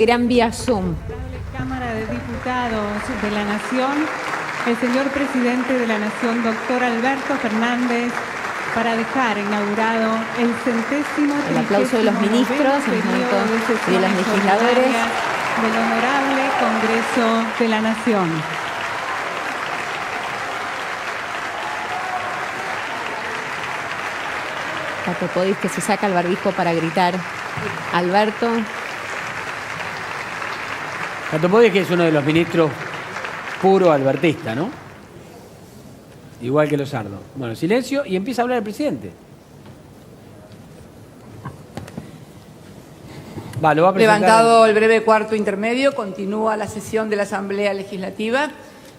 Irán vía Zoom. Cámara de Diputados de la Nación, el señor presidente de la Nación, doctor Alberto Fernández, para dejar inaugurado el 100º El aplauso de los ministros y de los legisladores del Honorable Congreso de la Nación. Tato Podis, que se saca el barbijo para gritar. Alberto. Tato Podis, que es uno de los ministros puro albertista, ¿no? Igual que Lozardo. Bueno, silencio y empieza a hablar el presidente. Lo va a presentar. Levantado el breve cuarto intermedio, continúa la sesión de la Asamblea Legislativa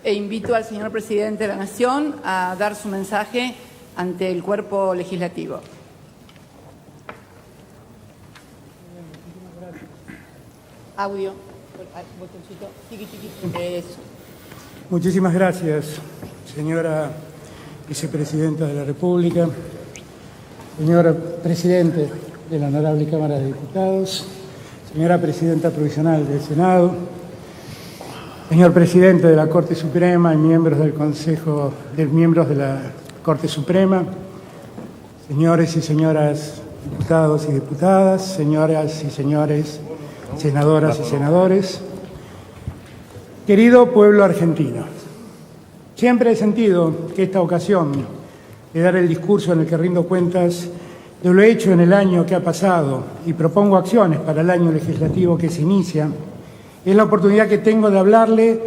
e invito al señor presidente de la Nación a dar su mensaje ante el cuerpo legislativo. Audio. Botoncito. Eso. Muchísimas gracias, señora vicepresidenta de la República, señor presidente de la Honorable Cámara de Diputados, señora presidenta provisional del Senado, señor presidente de la Corte Suprema y miembros del Consejo de miembros de la Corte Suprema, señores y señoras diputados y diputadas, señoras y señores senadoras y senadores, querido pueblo argentino, siempre he sentido que esta ocasión de dar el discurso en el que rindo cuentas de lo hecho en el año que ha pasado y propongo acciones para el año legislativo que se inicia, es la oportunidad que tengo de hablarle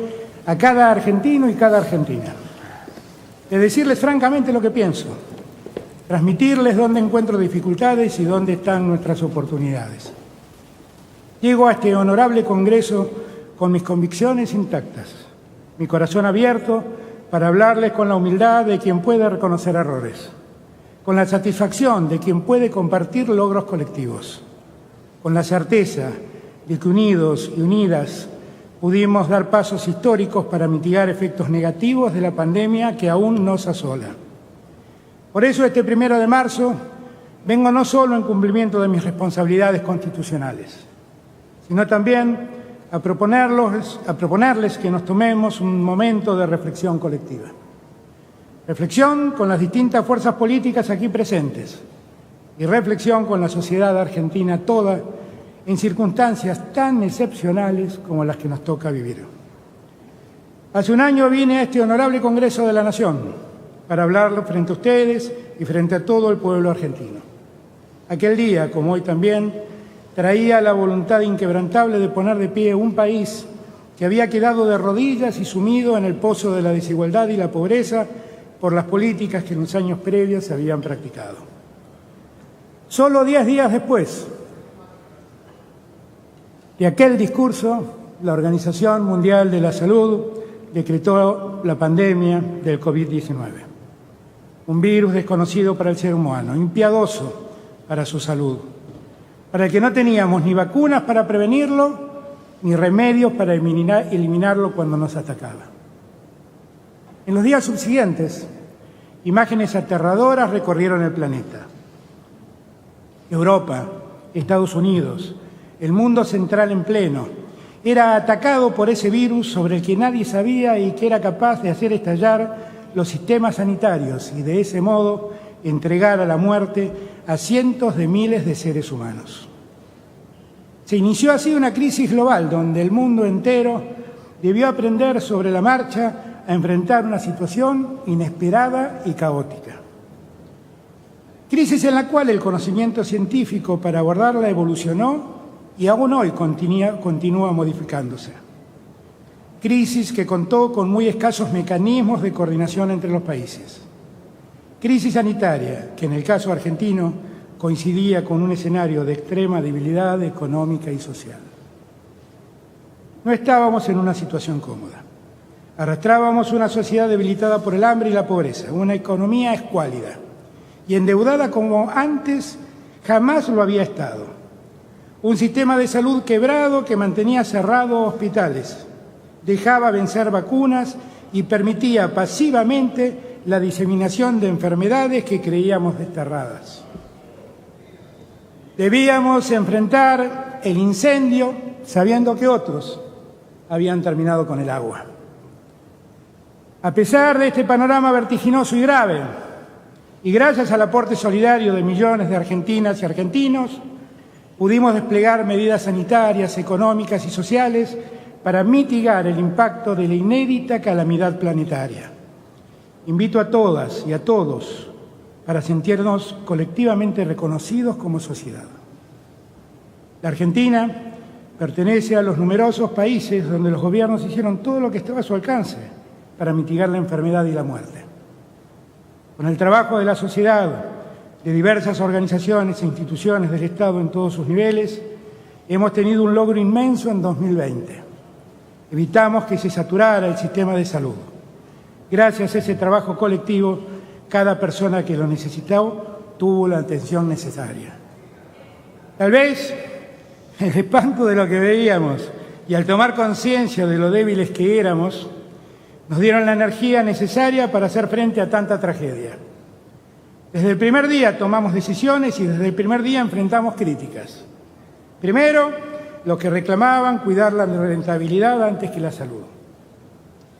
a cada argentino y cada argentina, de decirles francamente lo que pienso, transmitirles dónde encuentro dificultades y dónde están nuestras oportunidades. Llego a este honorable Congreso con mis convicciones intactas, mi corazón abierto para hablarles con la humildad de quien puede reconocer errores, con la satisfacción de quien puede compartir logros colectivos, con la certeza de que unidos y unidas pudimos dar pasos históricos para mitigar efectos negativos de la pandemia que aún nos asola. Por eso este 1 de marzo vengo no solo en cumplimiento de mis responsabilidades constitucionales, sino también a proponerles que nos tomemos un momento de reflexión colectiva. Reflexión con las distintas fuerzas políticas aquí presentes y reflexión con la sociedad argentina toda en circunstancias tan excepcionales como las que nos toca vivir. Hace un año vine a este honorable Congreso de la Nación para hablarlo frente a ustedes y frente a todo el pueblo argentino. Aquel día, como hoy también, traía la voluntad inquebrantable de poner de pie un país que había quedado de rodillas y sumido en el pozo de la desigualdad y la pobreza por las políticas que en los años previos se habían practicado. Solo 10 días después de aquel discurso, la Organización Mundial de la Salud decretó la pandemia del COVID-19, un virus desconocido para el ser humano, impiadoso para su salud, para el que no teníamos ni vacunas para prevenirlo, ni remedios para eliminarlo cuando nos atacaba. En los días subsiguientes, imágenes aterradoras recorrieron el planeta. Europa, Estados Unidos, el mundo central en pleno, era atacado por ese virus sobre el que nadie sabía y que era capaz de hacer estallar los sistemas sanitarios y de ese modo entregar a la muerte a cientos de miles de seres humanos. Se inició así una crisis global donde el mundo entero debió aprender sobre la marcha a enfrentar una situación inesperada y caótica. Crisis en la cual el conocimiento científico para abordarla evolucionó y aún hoy continúa modificándose. Crisis que contó con muy escasos mecanismos de coordinación entre los países. Crisis sanitaria que en el caso argentino coincidía con un escenario de extrema debilidad económica y social. No estábamos en una situación cómoda. Arrastrábamos una sociedad debilitada por el hambre y la pobreza, una economía escuálida y endeudada como antes jamás lo había estado. Un sistema de salud quebrado que mantenía cerrados hospitales, dejaba vencer vacunas y permitía pasivamente la diseminación de enfermedades que creíamos desterradas. Debíamos enfrentar el incendio sabiendo que otros habían terminado con el agua. A pesar de este panorama vertiginoso y grave, y gracias al aporte solidario de millones de argentinas y argentinos, pudimos desplegar medidas sanitarias, económicas y sociales para mitigar el impacto de la inédita calamidad planetaria. Invito a todas y a todos para sentirnos colectivamente reconocidos como sociedad. La Argentina pertenece a los numerosos países donde los gobiernos hicieron todo lo que estaba a su alcance para mitigar la enfermedad y la muerte. Con el trabajo de la sociedad, de diversas organizaciones e instituciones del Estado en todos sus niveles, hemos tenido un logro inmenso en 2020. Evitamos que se saturara el sistema de salud. Gracias a ese trabajo colectivo, cada persona que lo necesitó tuvo la atención necesaria. Tal vez el espanto de lo que veíamos y al tomar conciencia de lo débiles que éramos, nos dieron la energía necesaria para hacer frente a tanta tragedia. Desde el primer día tomamos decisiones y desde el primer día enfrentamos críticas. Primero, los que reclamaban cuidar la rentabilidad antes que la salud.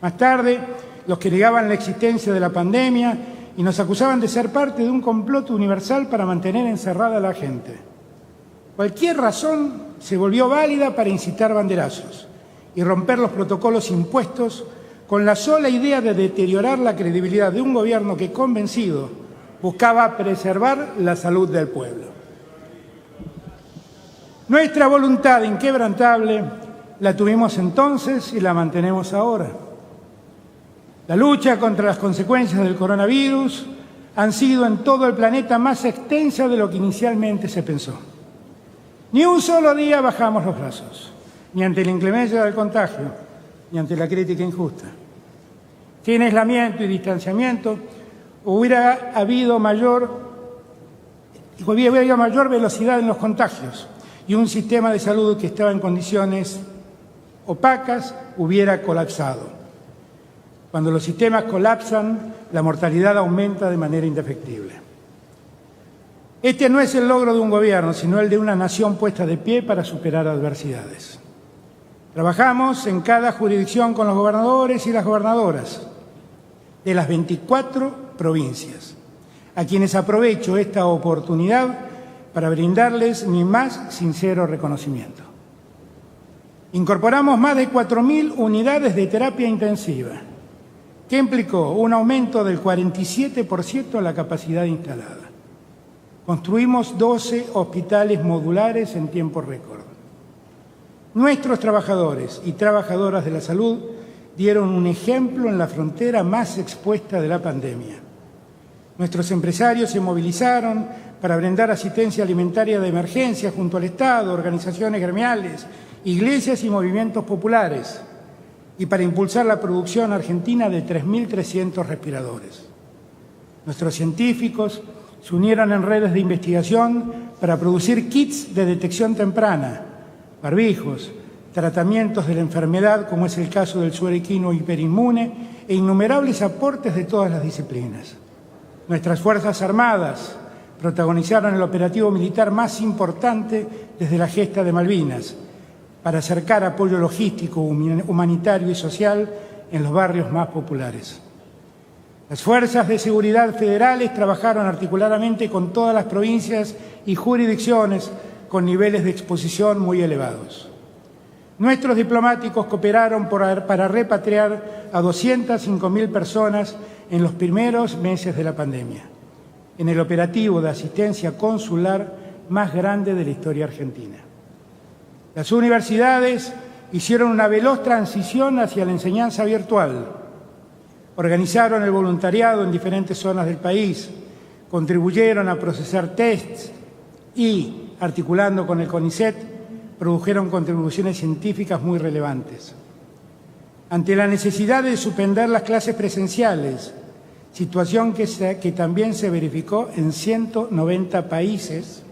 Más tarde, los que negaban la existencia de la pandemia y nos acusaban de ser parte de un complot universal para mantener encerrada a la gente. Cualquier razón se volvió válida para incitar banderazos y romper los protocolos impuestos con la sola idea de deteriorar la credibilidad de un gobierno que, convencido, buscaba preservar la salud del pueblo. Nuestra voluntad inquebrantable la tuvimos entonces y la mantenemos ahora. La lucha contra las consecuencias del coronavirus han sido en todo el planeta más extensa de lo que inicialmente se pensó. Ni un solo día bajamos los brazos, ni ante la inclemencia del contagio, ni ante la crítica injusta. Sin aislamiento y distanciamiento hubiera habido mayor velocidad en los contagios y un sistema de salud que estaba en condiciones opacas hubiera colapsado. Cuando los sistemas colapsan, la mortalidad aumenta de manera indefectible. Este no es el logro de un gobierno, sino el de una nación puesta de pie para superar adversidades. Trabajamos en cada jurisdicción con los gobernadores y las gobernadoras de las 24 provincias, a quienes aprovecho esta oportunidad para brindarles mi más sincero reconocimiento. Incorporamos más de 4.000 unidades de terapia intensiva, que implicó un aumento del 47% en la capacidad instalada. Construimos 12 hospitales modulares en tiempo récord. Nuestros trabajadores y trabajadoras de la salud dieron un ejemplo en la frontera más expuesta de la pandemia. Nuestros empresarios se movilizaron para brindar asistencia alimentaria de emergencia junto al Estado, organizaciones gremiales, iglesias y movimientos populares, y para impulsar la producción argentina de 3.300 respiradores. Nuestros científicos se unieron en redes de investigación para producir kits de detección temprana, barbijos, tratamientos de la enfermedad, como es el caso del suero equino hiperinmune, e innumerables aportes de todas las disciplinas. Nuestras Fuerzas Armadas protagonizaron el operativo militar más importante desde la gesta de Malvinas, para acercar apoyo logístico, humanitario y social en los barrios más populares. Las fuerzas de seguridad federales trabajaron articuladamente con todas las provincias y jurisdicciones con niveles de exposición muy elevados. Nuestros diplomáticos cooperaron para repatriar a 205.000 personas en los primeros meses de la pandemia, en el operativo de asistencia consular más grande de la historia argentina. Las universidades hicieron una veloz transición hacia la enseñanza virtual, organizaron el voluntariado en diferentes zonas del país, contribuyeron a procesar tests y, articulando con el CONICET, produjeron contribuciones científicas muy relevantes. Ante la necesidad de suspender las clases presenciales, situación que también se verificó en 190 países,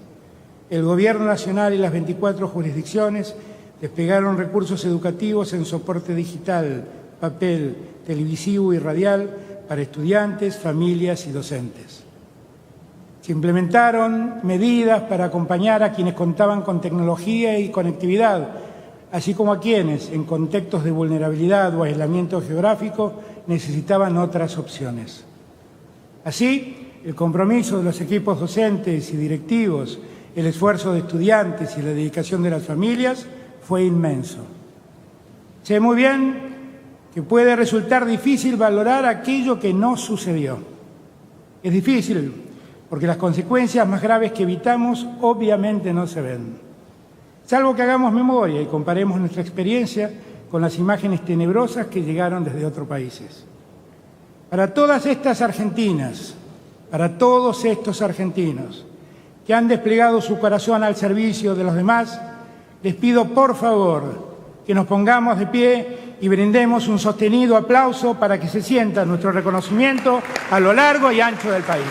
el Gobierno Nacional y las 24 jurisdicciones desplegaron recursos educativos en soporte digital, papel, televisivo y radial para estudiantes, familias y docentes. Se implementaron medidas para acompañar a quienes contaban con tecnología y conectividad, así como a quienes, en contextos de vulnerabilidad o aislamiento geográfico, necesitaban otras opciones. Así, el compromiso de los equipos docentes y directivos, el esfuerzo de estudiantes y la dedicación de las familias fue inmenso. Sé muy bien que puede resultar difícil valorar aquello que no sucedió. Es difícil porque las consecuencias más graves que evitamos obviamente no se ven. Salvo que hagamos memoria y comparemos nuestra experiencia con las imágenes tenebrosas que llegaron desde otros países. Para todas estas argentinas, para todos estos argentinos que han desplegado su corazón al servicio de los demás, les pido por favor que nos pongamos de pie y brindemos un sostenido aplauso para que se sienta nuestro reconocimiento a lo largo y ancho del país.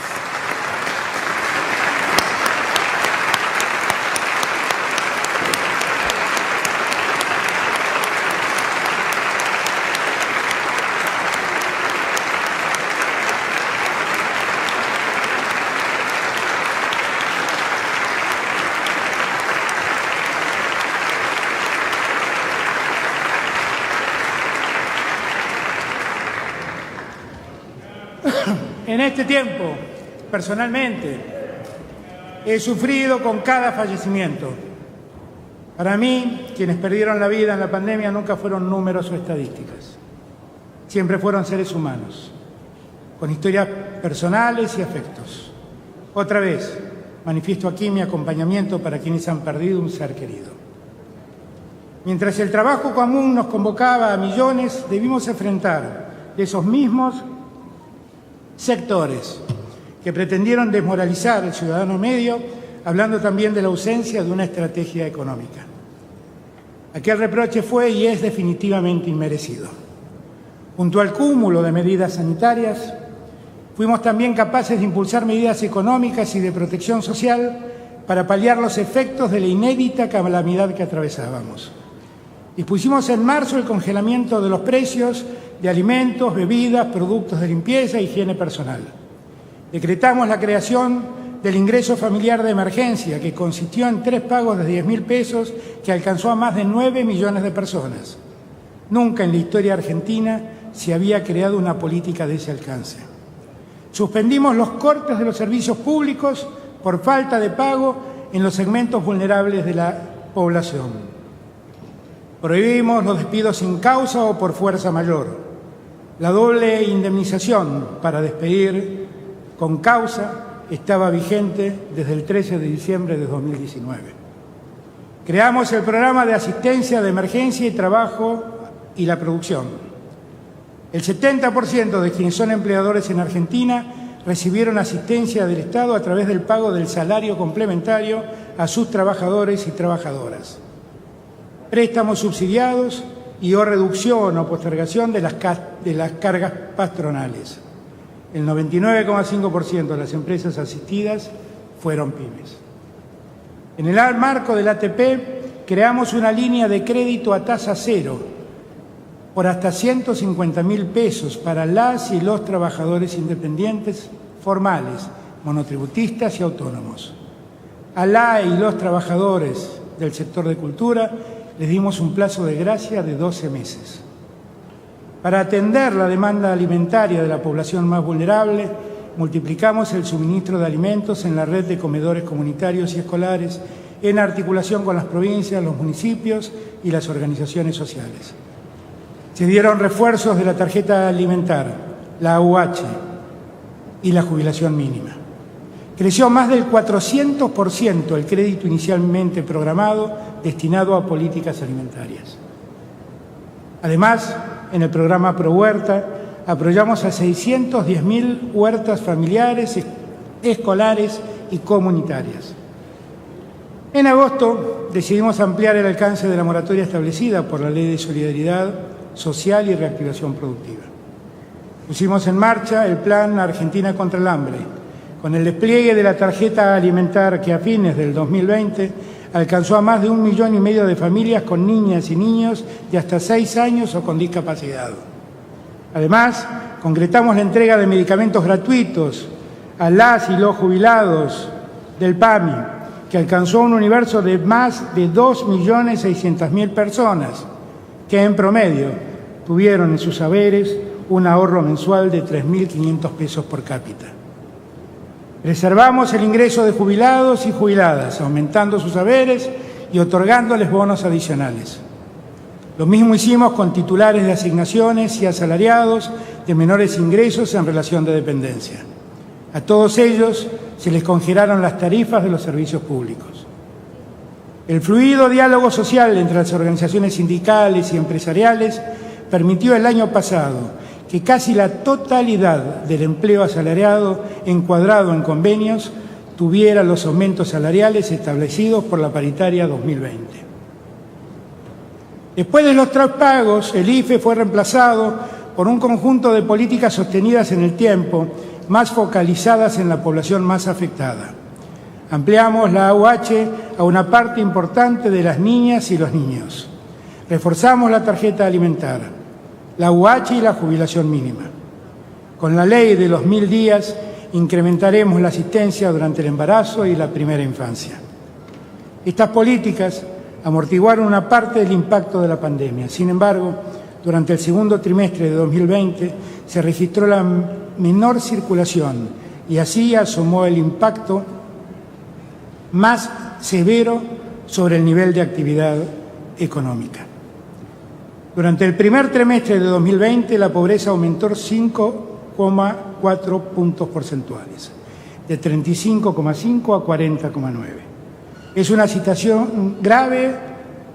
En este tiempo, personalmente, he sufrido con cada fallecimiento. Para mí, quienes perdieron la vida en la pandemia nunca fueron números o estadísticas. Siempre fueron seres humanos, con historias personales y afectos. Otra vez, manifiesto aquí mi acompañamiento para quienes han perdido un ser querido. Mientras el trabajo común nos convocaba a millones, debimos enfrentar esos mismos sectores que pretendieron desmoralizar al ciudadano medio, hablando también de la ausencia de una estrategia económica. Aquel reproche fue y es definitivamente inmerecido. Junto al cúmulo de medidas sanitarias, fuimos también capaces de impulsar medidas económicas y de protección social para paliar los efectos de la inédita calamidad que atravesábamos. Dispusimos en marzo el congelamiento de los precios de alimentos, bebidas, productos de limpieza e higiene personal. Decretamos la creación del ingreso familiar de emergencia, que consistió en 3 pagos de 10.000 pesos que alcanzó a más de 9 millones de personas. Nunca en la historia argentina se había creado una política de ese alcance. Suspendimos los cortes de los servicios públicos por falta de pago en los segmentos vulnerables de la población. Prohibimos los despidos sin causa o por fuerza mayor. La doble indemnización para despedir con causa estaba vigente desde el 13 de diciembre de 2019. Creamos el programa de asistencia de emergencia y trabajo y la producción. El 70% de quienes son empleadores en Argentina recibieron asistencia del Estado a través del pago del salario complementario a sus trabajadores y trabajadoras. Préstamos subsidiados y o reducción o postergación de las cargas patronales. El 99,5% de las empresas asistidas fueron pymes. En el marco del ATP creamos una línea de crédito a tasa cero por hasta 150.000 pesos para las y los trabajadores independientes formales, monotributistas y autónomos. A la y los trabajadores del sector de cultura les dimos un plazo de gracia de 12 meses. Para atender la demanda alimentaria de la población más vulnerable, multiplicamos el suministro de alimentos en la red de comedores comunitarios y escolares en articulación con las provincias, los municipios y las organizaciones sociales. Se dieron refuerzos de la tarjeta alimentar, la AUH y la jubilación mínima. Creció más del 400% el crédito inicialmente programado destinado a políticas alimentarias. Además, en el programa ProHuerta apoyamos a 610.000 huertas familiares, escolares y comunitarias. En agosto decidimos ampliar el alcance de la moratoria establecida por la Ley de Solidaridad Social y Reactivación Productiva. Pusimos en marcha el Plan Argentina contra el Hambre, con el despliegue de la tarjeta alimentar que a fines del 2020 alcanzó a más de 1,5 millones de familias con niñas y niños de hasta 6 años o con discapacidad. Además, concretamos la entrega de medicamentos gratuitos a las y los jubilados del PAMI que alcanzó un universo de más de 2.600.000 personas, que en promedio tuvieron en sus haberes un ahorro mensual de 3.500 pesos por cápita. Preservamos el ingreso de jubilados y jubiladas, aumentando sus haberes y otorgándoles bonos adicionales. Lo mismo hicimos con titulares de asignaciones y asalariados de menores ingresos en relación de dependencia. A todos ellos se les congelaron las tarifas de los servicios públicos. El fluido diálogo social entre las organizaciones sindicales y empresariales permitió el año pasado que casi la totalidad del empleo asalariado encuadrado en convenios tuviera los aumentos salariales establecidos por la paritaria 2020. Después de los traspagos, el IFE fue reemplazado por un conjunto de políticas sostenidas en el tiempo, más focalizadas en la población más afectada. Ampliamos la AUH a una parte importante de las niñas y los niños. Reforzamos la tarjeta alimentar, la AUH y la jubilación mínima. Con la ley de los 1000 días incrementaremos la asistencia durante el embarazo y la primera infancia. Estas políticas amortiguaron una parte del impacto de la pandemia. Sin embargo, durante el segundo trimestre de 2020 se registró la menor circulación y así asomó el impacto más severo sobre el nivel de actividad económica. Durante el primer trimestre de 2020 la pobreza aumentó 5,4 puntos porcentuales, de 35,5 a 40,9. Es una situación grave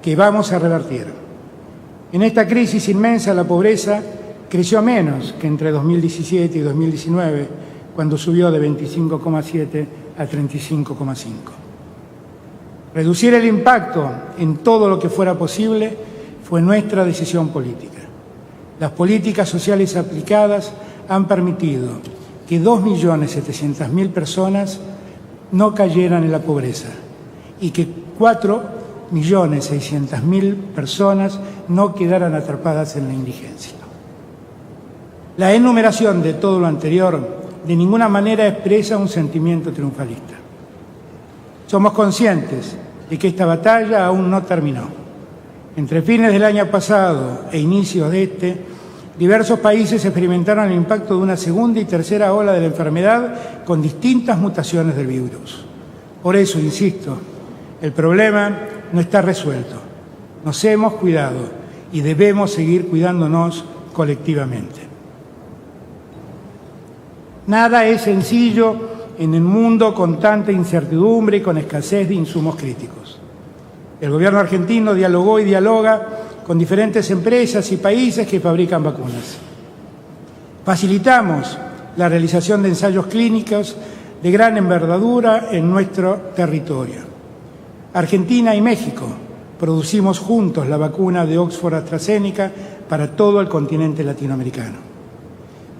que vamos a revertir. En esta crisis inmensa la pobreza creció menos que entre 2017 y 2019, cuando subió de 25,7 a 35,5. Reducir el impacto en todo lo que fuera posible fue nuestra decisión política. Las políticas sociales aplicadas han permitido que 2.700.000 personas no cayeran en la pobreza y que 4.600.000 personas no quedaran atrapadas en la indigencia. La enumeración de todo lo anterior de ninguna manera expresa un sentimiento triunfalista. Somos conscientes de que esta batalla aún no terminó. Entre fines del año pasado e inicios de este, diversos países experimentaron el impacto de una segunda y tercera ola de la enfermedad con distintas mutaciones del virus. Por eso, insisto, el problema no está resuelto. Nos hemos cuidado y debemos seguir cuidándonos colectivamente. Nada es sencillo en un mundo con tanta incertidumbre y con escasez de insumos críticos. El gobierno argentino dialogó y dialoga con diferentes empresas y países que fabrican vacunas. Facilitamos la realización de ensayos clínicos de gran envergadura en nuestro territorio. Argentina y México producimos juntos la vacuna de Oxford AstraZeneca para todo el continente latinoamericano.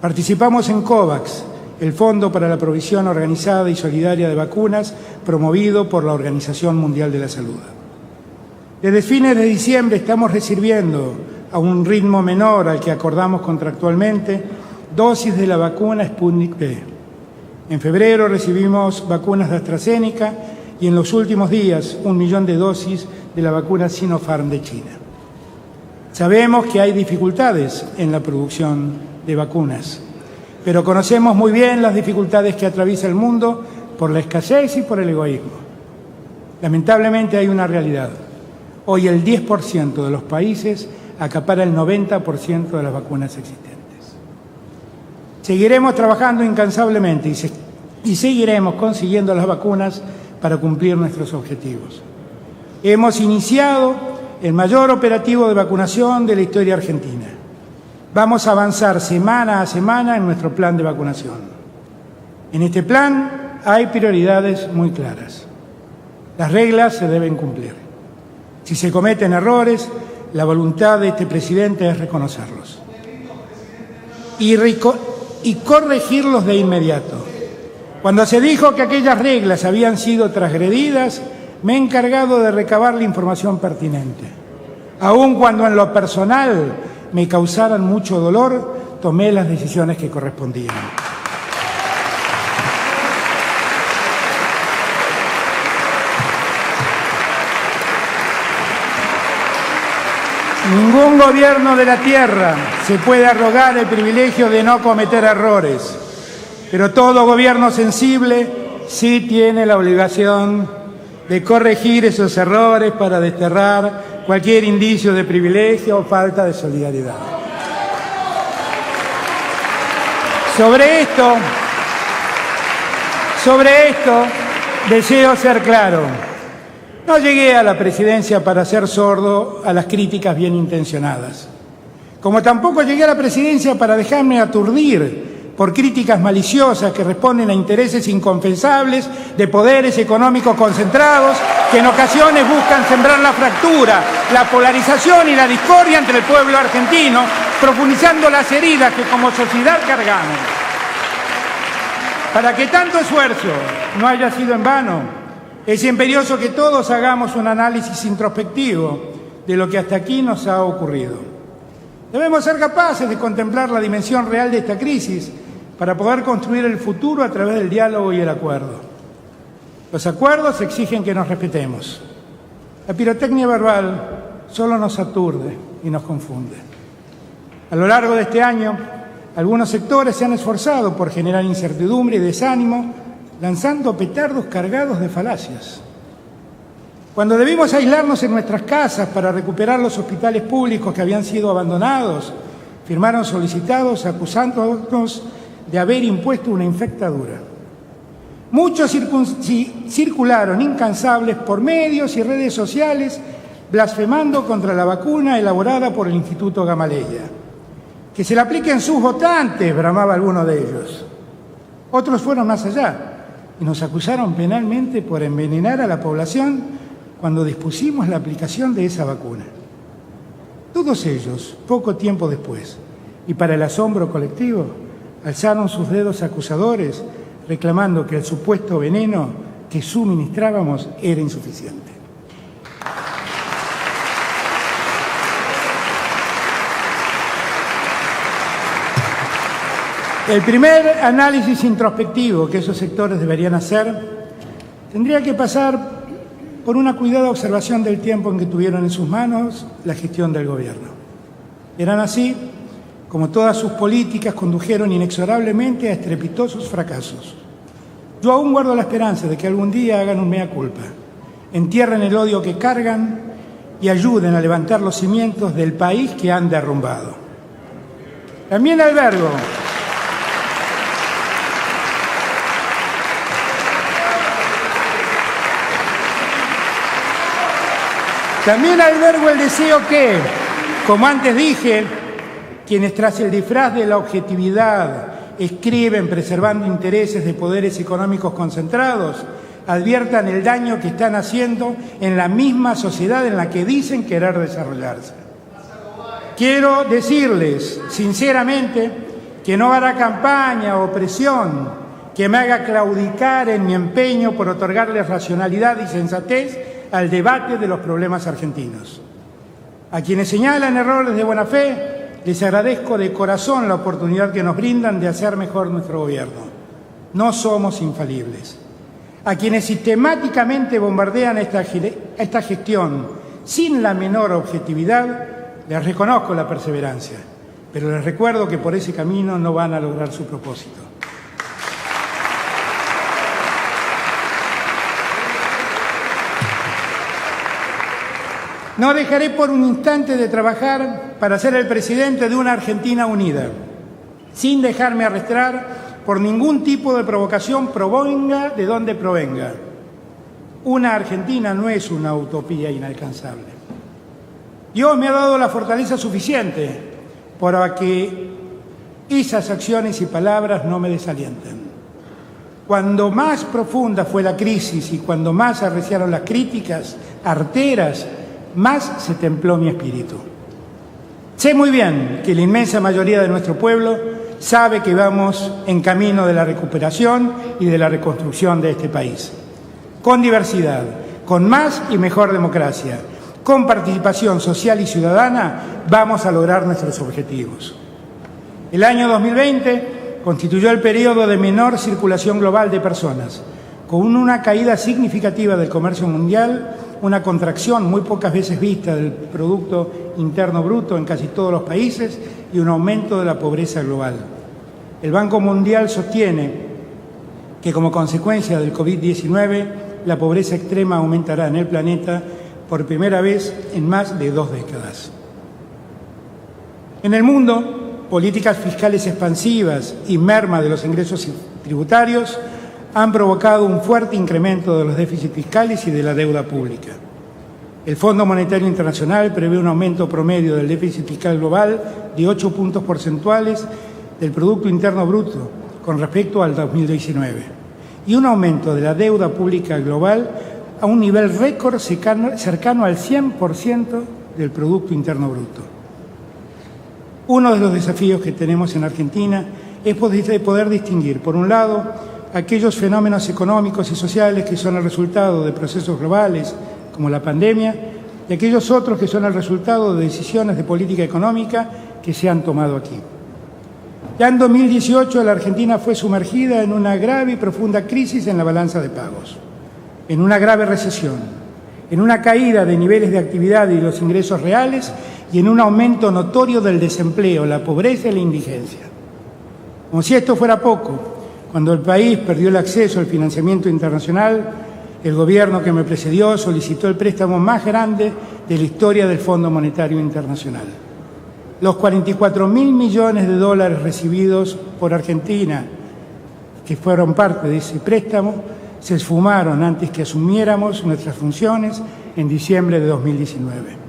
Participamos en COVAX, el Fondo para la Provisión Organizada y Solidaria de Vacunas, promovido por la Organización Mundial de la Salud. Desde fines de diciembre estamos recibiendo, a un ritmo menor al que acordamos contractualmente, dosis de la vacuna Sputnik V. En febrero recibimos vacunas de AstraZeneca y en los últimos días 1 millón de dosis de la vacuna Sinopharm de China. Sabemos que hay dificultades en la producción de vacunas, pero conocemos muy bien las dificultades que atraviesa el mundo por la escasez y por el egoísmo. Lamentablemente hay una realidad. Hoy el 10% de los países acapara el 90% de las vacunas existentes. Seguiremos trabajando incansablemente y seguiremos consiguiendo las vacunas para cumplir nuestros objetivos. Hemos iniciado el mayor operativo de vacunación de la historia argentina. Vamos a avanzar semana a semana en nuestro plan de vacunación. En este plan hay prioridades muy claras. Las reglas se deben cumplir. Si se cometen errores, la voluntad de este presidente es reconocerlos y corregirlos de inmediato. Cuando se dijo que aquellas reglas habían sido transgredidas, me he encargado de recabar la información pertinente. Aun cuando en lo personal me causaran mucho dolor, tomé las decisiones que correspondían. Ningún gobierno de la tierra se puede arrogar el privilegio de no cometer errores, pero todo gobierno sensible sí tiene la obligación de corregir esos errores para desterrar cualquier indicio de privilegio o falta de solidaridad. Sobre esto deseo ser claro. No llegué a la presidencia para ser sordo a las críticas bien intencionadas. Como tampoco llegué a la presidencia para dejarme aturdir por críticas maliciosas que responden a intereses inconfesables de poderes económicos concentrados que en ocasiones buscan sembrar la fractura, la polarización y la discordia entre el pueblo argentino, profundizando las heridas que como sociedad cargamos. Para que tanto esfuerzo no haya sido en vano, es imperioso que todos hagamos un análisis introspectivo de lo que hasta aquí nos ha ocurrido. Debemos ser capaces de contemplar la dimensión real de esta crisis para poder construir el futuro a través del diálogo y el acuerdo. Los acuerdos exigen que nos respetemos. La pirotecnia verbal solo nos aturde y nos confunde. A lo largo de este año, algunos sectores se han esforzado por generar incertidumbre y desánimo, lanzando petardos cargados de falacias. Cuando debimos aislarnos en nuestras casas para recuperar los hospitales públicos que habían sido abandonados, firmaron solicitados acusándonos de haber impuesto una infectadura. Muchos circularon incansables por medios y redes sociales blasfemando contra la vacuna elaborada por el Instituto Gamaleya. Que se la apliquen sus votantes, bramaba alguno de ellos. Otros fueron más allá y nos acusaron penalmente por envenenar a la población cuando dispusimos la aplicación de esa vacuna. Todos ellos, poco tiempo después, y para el asombro colectivo, alzaron sus dedos acusadores reclamando que el supuesto veneno que suministrábamos era insuficiente. El primer análisis introspectivo que esos sectores deberían hacer tendría que pasar por una cuidada observación del tiempo en que tuvieron en sus manos la gestión del gobierno. Verán así como todas sus políticas condujeron inexorablemente a estrepitosos fracasos. Yo aún guardo la esperanza de que algún día hagan un mea culpa, entierren el odio que cargan y ayuden a levantar los cimientos del país que han derrumbado. También albergo el deseo que, como antes dije, quienes tras el disfraz de la objetividad escriben preservando intereses de poderes económicos concentrados, adviertan el daño que están haciendo en la misma sociedad en la que dicen querer desarrollarse. Quiero decirles, sinceramente, que no hará campaña o presión que me haga claudicar en mi empeño por otorgarles racionalidad y sensatez al debate de los problemas argentinos. A quienes señalan errores de buena fe, les agradezco de corazón la oportunidad que nos brindan de hacer mejor nuestro gobierno. No somos infalibles. A quienes sistemáticamente bombardean esta gestión sin la menor objetividad, les reconozco la perseverancia, pero les recuerdo que por ese camino no van a lograr su propósito. No dejaré por un instante de trabajar para ser el presidente de una Argentina unida, sin dejarme arrastrar por ningún tipo de provocación, provenga de donde provenga. Una Argentina no es una utopía inalcanzable. Dios me ha dado la fortaleza suficiente para que esas acciones y palabras no me desalienten. Cuando más profunda fue la crisis y cuando más arreciaron las críticas arteras, más se templó mi espíritu. Sé muy bien que la inmensa mayoría de nuestro pueblo sabe que vamos en camino de la recuperación y de la reconstrucción de este país. Con diversidad, con más y mejor democracia, con participación social y ciudadana, vamos a lograr nuestros objetivos. El año 2020 constituyó el periodo de menor circulación global de personas, con una caída significativa del comercio mundial una contracción muy pocas veces vista del Producto Interno Bruto en casi todos los países y un aumento de la pobreza global. El Banco Mundial sostiene que como consecuencia del COVID-19, la pobreza extrema aumentará en el planeta por primera vez en más de 2 décadas. En el mundo, políticas fiscales expansivas y merma de los ingresos tributarios han provocado un fuerte incremento de los déficits fiscales y de la deuda pública. El Fondo Monetario Internacional prevé un aumento promedio del déficit fiscal global de 8 puntos porcentuales del Producto Interno Bruto con respecto al 2019 y un aumento de la deuda pública global a un nivel récord cercano al 100% del Producto Interno Bruto. Uno de los desafíos que tenemos en Argentina es poder distinguir, por un lado, aquellos fenómenos económicos y sociales que son el resultado de procesos globales, como la pandemia, y aquellos otros que son el resultado de decisiones de política económica que se han tomado aquí. Ya en 2018 la Argentina fue sumergida en una grave y profunda crisis en la balanza de pagos, en una grave recesión, en una caída de niveles de actividad y los ingresos reales y en un aumento notorio del desempleo, la pobreza y la indigencia. Como si esto fuera poco, cuando el país perdió el acceso al financiamiento internacional, el gobierno que me precedió solicitó el préstamo más grande de la historia del Fondo Monetario Internacional. Los 44.000 millones de dólares recibidos por Argentina, que fueron parte de ese préstamo, se esfumaron antes que asumiéramos nuestras funciones en diciembre de 2019.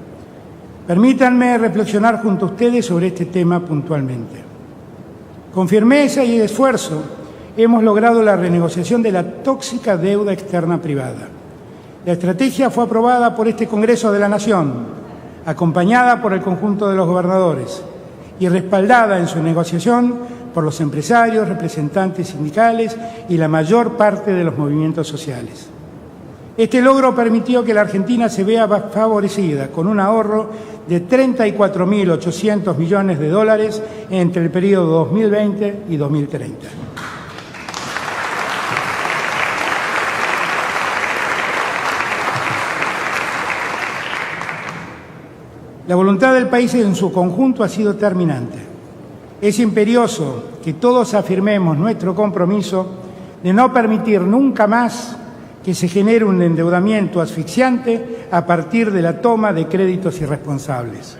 Permítanme reflexionar junto a ustedes sobre este tema puntualmente. Con firmeza y esfuerzo hemos logrado la renegociación de la tóxica deuda externa privada. La estrategia fue aprobada por este Congreso de la Nación, acompañada por el conjunto de los gobernadores y respaldada en su negociación por los empresarios, representantes sindicales y la mayor parte de los movimientos sociales. Este logro permitió que la Argentina se vea favorecida con un ahorro de 34.800 millones de dólares entre el periodo 2020 y 2030. La voluntad del país en su conjunto ha sido terminante. Es imperioso que todos afirmemos nuestro compromiso de no permitir nunca más que se genere un endeudamiento asfixiante a partir de la toma de créditos irresponsables.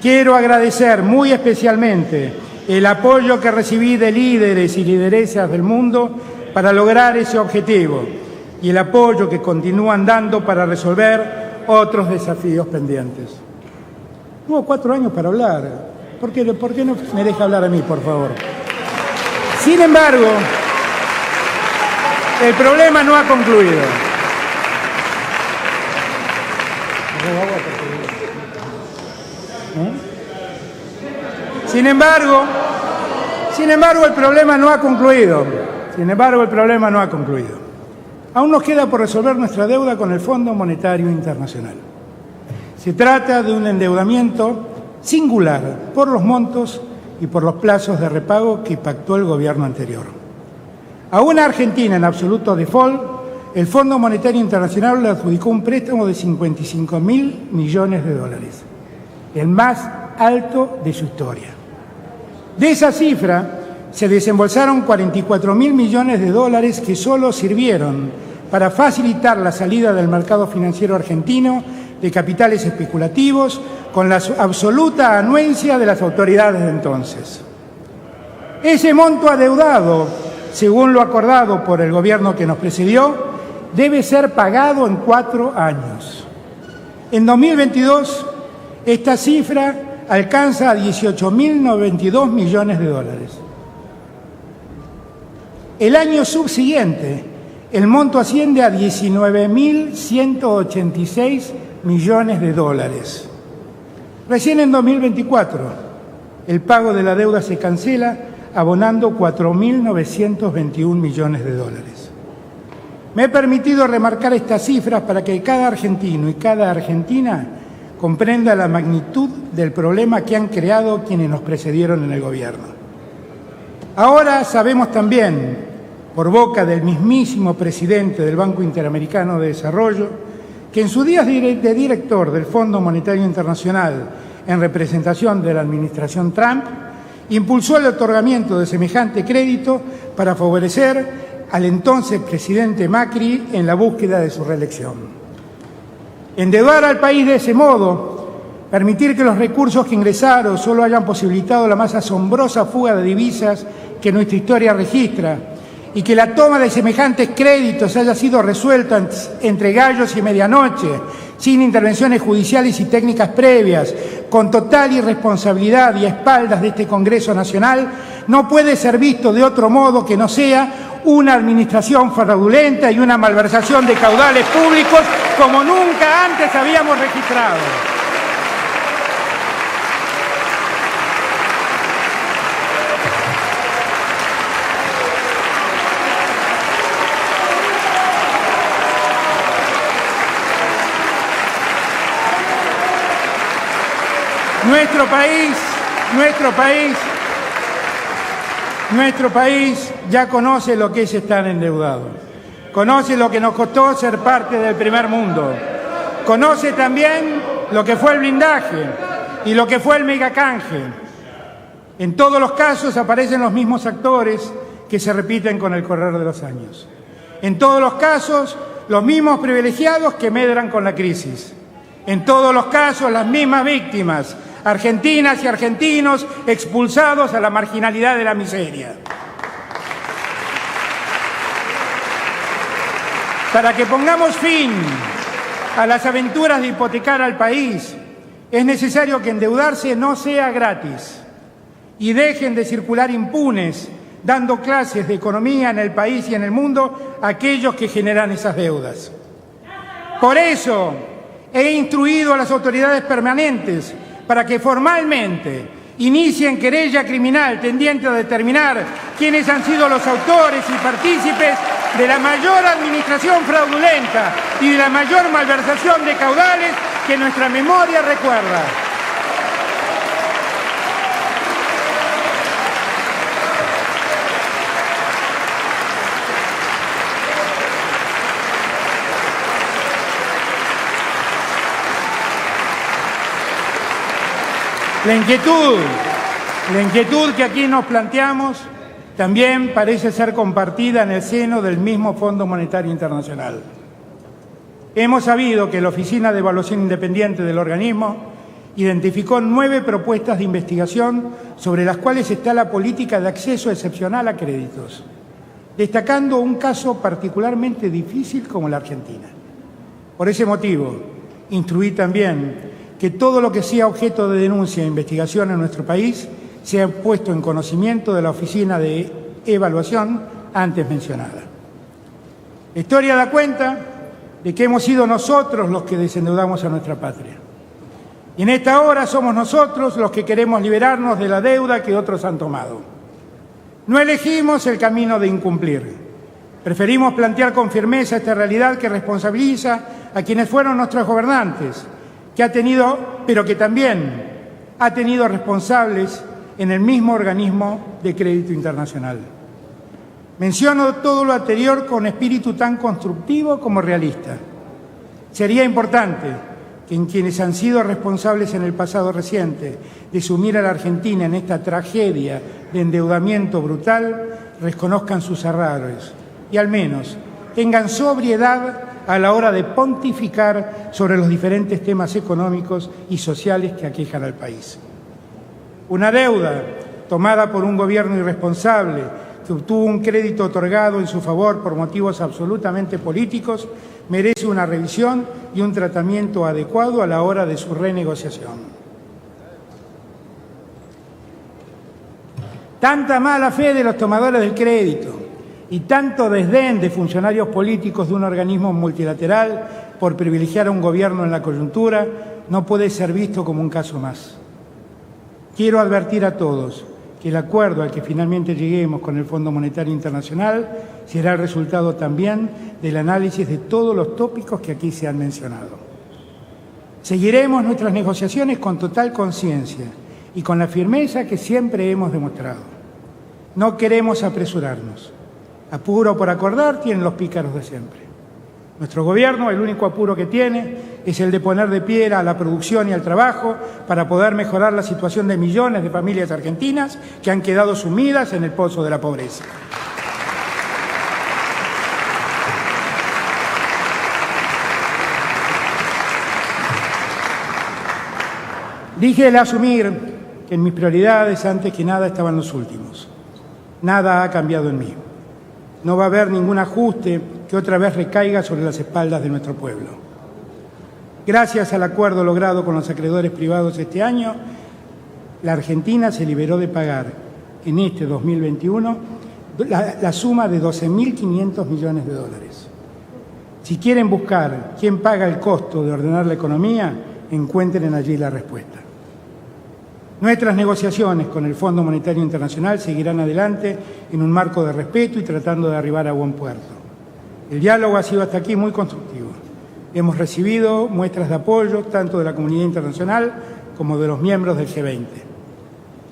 Quiero agradecer muy especialmente el apoyo que recibí de líderes y lideresas del mundo para lograr ese objetivo y el apoyo que continúan dando para resolver otros desafíos pendientes. Hubo 4 años para hablar. ¿Por qué no me deja hablar a mí, por favor? Sin embargo, el problema no ha concluido. Sin embargo, el problema no ha concluido. Aún nos queda por resolver nuestra deuda con el Fondo Monetario Internacional. Se trata de un endeudamiento singular por los montos y por los plazos de repago que pactó el gobierno anterior. A una Argentina en absoluto default, el Fondo Monetario Internacional le adjudicó un préstamo de 55.000 millones de dólares, el más alto de su historia. De esa cifra se desembolsaron 44.000 millones de dólares que solo sirvieron para facilitar la salida del mercado financiero argentino de capitales especulativos con la absoluta anuencia de las autoridades de entonces. Ese monto adeudado, según lo acordado por el gobierno que nos precedió, debe ser pagado en 4 años. En 2022, esta cifra alcanza a 18.092 millones de dólares. El año subsiguiente, el monto asciende a 19.186 millones de dólares. Recién en 2024, el pago de la deuda se cancela abonando 4.921 millones de dólares. Me he permitido remarcar estas cifras para que cada argentino y cada argentina comprenda la magnitud del problema que han creado quienes nos precedieron en el gobierno. Ahora sabemos también, por boca del mismísimo presidente del Banco Interamericano de Desarrollo, que en sus días de director del Fondo Monetario Internacional en representación de la administración Trump, impulsó el otorgamiento de semejante crédito para favorecer al entonces presidente Macri en la búsqueda de su reelección. Endeudar al país de ese modo, permitir que los recursos que ingresaron solo hayan posibilitado la más asombrosa fuga de divisas que nuestra historia registra, y que la toma de semejantes créditos haya sido resuelta entre gallos y medianoche, sin intervenciones judiciales y técnicas previas, con total irresponsabilidad y a espaldas de este Congreso Nacional, no puede ser visto de otro modo que no sea una administración fraudulenta y una malversación de caudales públicos como nunca antes habíamos registrado. Nuestro país ya conoce lo que es estar endeudado. Conoce lo que nos costó ser parte del primer mundo. Conoce también lo que fue el blindaje y lo que fue el megacanje. En todos los casos aparecen los mismos actores que se repiten con el correr de los años. En todos los casos, los mismos privilegiados que medran con la crisis. En todos los casos, las mismas víctimas, argentinas y argentinos expulsados a la marginalidad de la miseria. Para que pongamos fin a las aventuras de hipotecar al país, es necesario que endeudarse no sea gratis y dejen de circular impunes, dando clases de economía en el país y en el mundo a aquellos que generan esas deudas. Por eso he instruido a las autoridades permanentes para que formalmente inicien querella criminal tendiente a determinar quiénes han sido los autores y partícipes de la mayor administración fraudulenta y de la mayor malversación de caudales que nuestra memoria recuerda. La inquietud que aquí nos planteamos también parece ser compartida en el seno del mismo Fondo Monetario Internacional. Hemos sabido que la Oficina de Evaluación Independiente del organismo identificó 9 propuestas de investigación sobre las cuales está la política de acceso excepcional a créditos, destacando un caso particularmente difícil como la Argentina. Por ese motivo, instruí también que todo lo que sea objeto de denuncia e investigación en nuestro país sea puesto en conocimiento de la Oficina de Evaluación antes mencionada. La historia da cuenta de que hemos sido nosotros los que desendeudamos a nuestra patria. Y en esta hora somos nosotros los que queremos liberarnos de la deuda que otros han tomado. No elegimos el camino de incumplir. Preferimos plantear con firmeza esta realidad que responsabiliza a quienes fueron nuestros gobernantes, pero que también ha tenido responsables en el mismo organismo de crédito internacional. Menciono todo lo anterior con espíritu tan constructivo como realista. Sería importante que en quienes han sido responsables en el pasado reciente de sumir a la Argentina en esta tragedia de endeudamiento brutal reconozcan sus errores y al menos tengan sobriedad a la hora de pontificar sobre los diferentes temas económicos y sociales que aquejan al país. Una deuda tomada por un gobierno irresponsable que obtuvo un crédito otorgado en su favor por motivos absolutamente políticos merece una revisión y un tratamiento adecuado a la hora de su renegociación. Tanta mala fe de los tomadores del crédito y tanto desdén de funcionarios políticos de un organismo multilateral por privilegiar a un gobierno en la coyuntura no puede ser visto como un caso más. Quiero advertir a todos que el acuerdo al que finalmente lleguemos con el Fondo Monetario Internacional será el resultado también del análisis de todos los tópicos que aquí se han mencionado. Seguiremos nuestras negociaciones con total conciencia y con la firmeza que siempre hemos demostrado. No queremos apresurarnos. Apuro por acordar tienen los pícaros de siempre. Nuestro gobierno, el único apuro que tiene es el de poner de pie a la producción y al trabajo para poder mejorar la situación de millones de familias argentinas que han quedado sumidas en el pozo de la pobreza. Dije el asumir que en mis prioridades, antes que nada, estaban los últimos. Nada ha cambiado en mí. No va a haber ningún ajuste que otra vez recaiga sobre las espaldas de nuestro pueblo. Gracias al acuerdo logrado con los acreedores privados este año, la Argentina se liberó de pagar en este 2021 la suma de 12.500 millones de dólares. Si quieren buscar quién paga el costo de ordenar la economía, encuentren allí la respuesta. Nuestras negociaciones con el Fondo Monetario Internacional seguirán adelante en un marco de respeto y tratando de arribar a buen puerto. El diálogo ha sido hasta aquí muy constructivo. Hemos recibido muestras de apoyo tanto de la comunidad internacional como de los miembros del G20.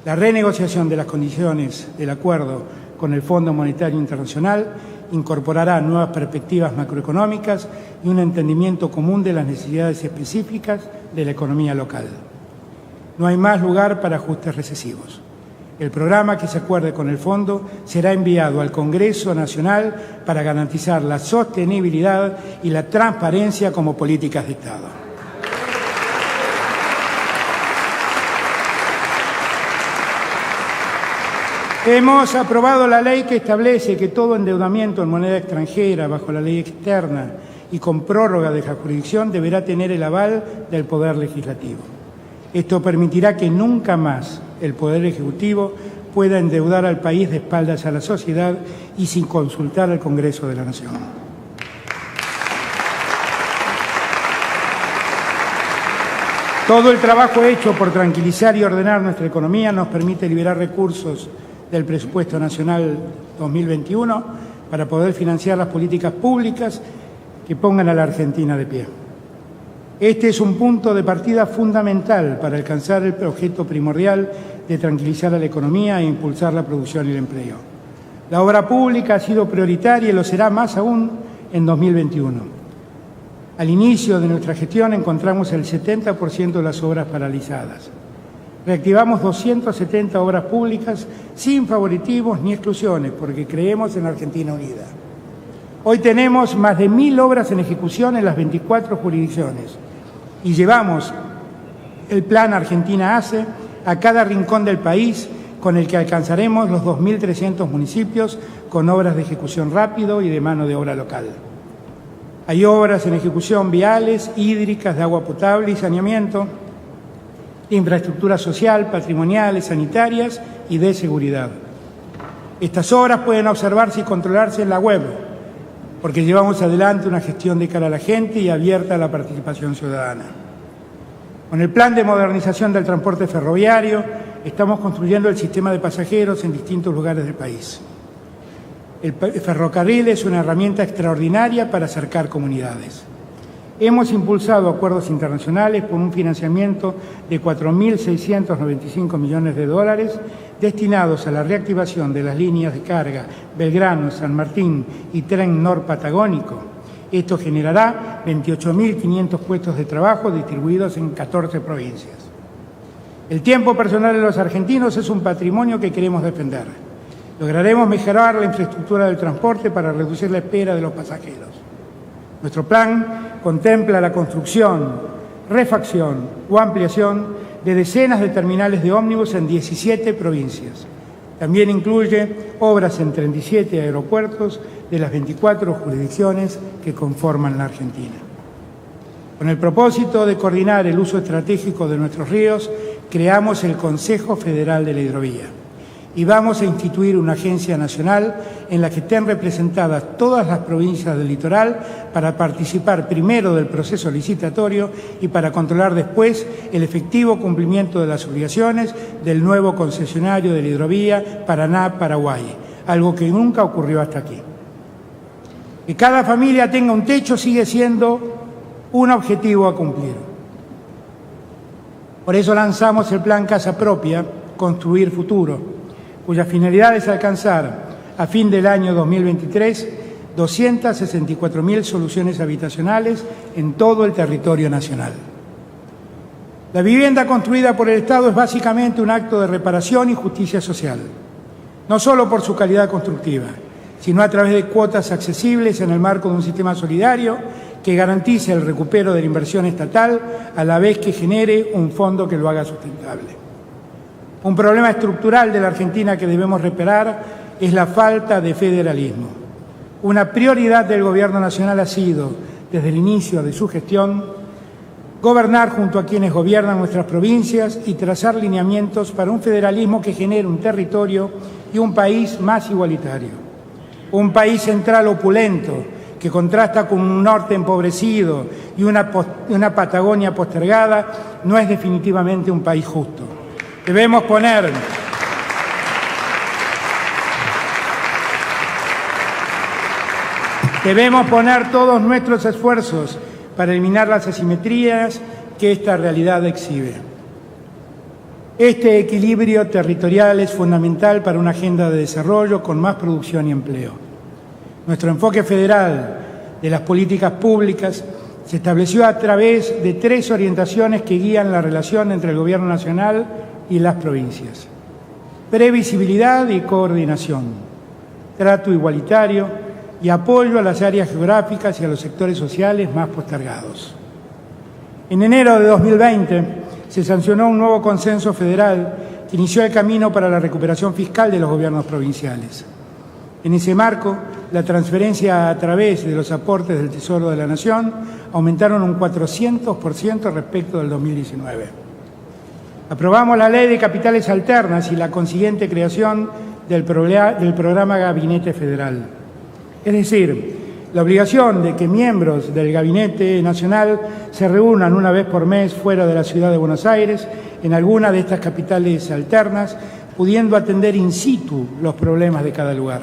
La renegociación de las condiciones del acuerdo con el Fondo Monetario Internacional incorporará nuevas perspectivas macroeconómicas y un entendimiento común de las necesidades específicas de la economía local. No hay más lugar para ajustes recesivos. El programa que se acuerde con el Fondo será enviado al Congreso Nacional para garantizar la sostenibilidad y la transparencia como políticas de Estado. Hemos aprobado la ley que establece que todo endeudamiento en moneda extranjera bajo la ley externa y con prórroga de la jurisdicción deberá tener el aval del Poder Legislativo. Esto permitirá que nunca más el Poder Ejecutivo pueda endeudar al país de espaldas a la sociedad y sin consultar al Congreso de la Nación. Todo el trabajo hecho por tranquilizar y ordenar nuestra economía nos permite liberar recursos del presupuesto nacional 2021 para poder financiar las políticas públicas que pongan a la Argentina de pie. Este es un punto de partida fundamental para alcanzar el objeto primordial de tranquilizar a la economía e impulsar la producción y el empleo. La obra pública ha sido prioritaria y lo será más aún en 2021. Al inicio de nuestra gestión encontramos el 70% de las obras paralizadas. Reactivamos 270 obras públicas sin favoritismos ni exclusiones, porque creemos en la Argentina unida. Hoy tenemos más de 1.000 obras en ejecución en las 24 jurisdicciones y llevamos el plan Argentina Hace a cada rincón del país, con el que alcanzaremos los 2.300 municipios con obras de ejecución rápido y de mano de obra local. Hay obras en ejecución viales, hídricas, de agua potable y saneamiento, de infraestructura social, patrimoniales, sanitarias y de seguridad. Estas obras pueden observarse y controlarse en la web, porque llevamos adelante una gestión de cara a la gente y abierta a la participación ciudadana. Con el plan de modernización del transporte ferroviario, estamos construyendo el sistema de pasajeros en distintos lugares del país. El ferrocarril es una herramienta extraordinaria para acercar comunidades. Hemos impulsado acuerdos internacionales con un financiamiento de 4.695 millones de dólares destinados a la reactivación de las líneas de carga Belgrano, San Martín y Tren Norpatagónico. Esto generará 28.500 puestos de trabajo distribuidos en 14 provincias. El tiempo personal de los argentinos es un patrimonio que queremos defender. Lograremos mejorar la infraestructura del transporte para reducir la espera de los pasajeros. Nuestro plan contempla la construcción, refacción o ampliación de decenas de terminales de ómnibus en 17 provincias. También incluye obras en 37 aeropuertos de las 24 jurisdicciones que conforman la Argentina. Con el propósito de coordinar el uso estratégico de nuestros ríos, creamos el Consejo Federal de la Hidrovía y vamos a instituir una agencia nacional en la que estén representadas todas las provincias del litoral para participar primero del proceso licitatorio y para controlar después el efectivo cumplimiento de las obligaciones del nuevo concesionario de la hidrovía Paraná-Paraguay, algo que nunca ocurrió hasta aquí. Que cada familia tenga un techo sigue siendo un objetivo a cumplir. Por eso lanzamos el plan Casa Propia, Construir Futuro, cuya finalidad es alcanzar a fin del año 2023 264.000 soluciones habitacionales en todo el territorio nacional. La vivienda construida por el Estado es básicamente un acto de reparación y justicia social, no solo por su calidad constructiva, sino a través de cuotas accesibles en el marco de un sistema solidario que garantice el recupero de la inversión estatal a la vez que genere un fondo que lo haga sustentable. Un problema estructural de la Argentina que debemos reparar es la falta de federalismo. Una prioridad del Gobierno Nacional ha sido, desde el inicio de su gestión, gobernar junto a quienes gobiernan nuestras provincias y trazar lineamientos para un federalismo que genere un territorio y un país más igualitario. Un país central opulento que contrasta con un norte empobrecido y una Patagonia postergada no es definitivamente un país justo. Debemos poner todos nuestros esfuerzos para eliminar las asimetrías que esta realidad exhibe. Este equilibrio territorial es fundamental para una agenda de desarrollo con más producción y empleo. Nuestro enfoque federal de las políticas públicas se estableció a través de 3 orientaciones que guían la relación entre el Gobierno Nacional y las provincias: previsibilidad y coordinación, trato igualitario y apoyo a las áreas geográficas y a los sectores sociales más postergados. En enero de 2020 se sancionó un nuevo consenso federal que inició el camino para la recuperación fiscal de los gobiernos provinciales. En ese marco, la transferencia a través de los aportes del Tesoro de la Nación aumentaron un 400% respecto del 2019. Aprobamos la Ley de Capitales Alternas y la consiguiente creación del programa Gabinete Federal. Es decir, la obligación de que miembros del Gabinete Nacional se reúnan una vez por mes fuera de la ciudad de Buenos Aires, en alguna de estas capitales alternas, pudiendo atender in situ los problemas de cada lugar.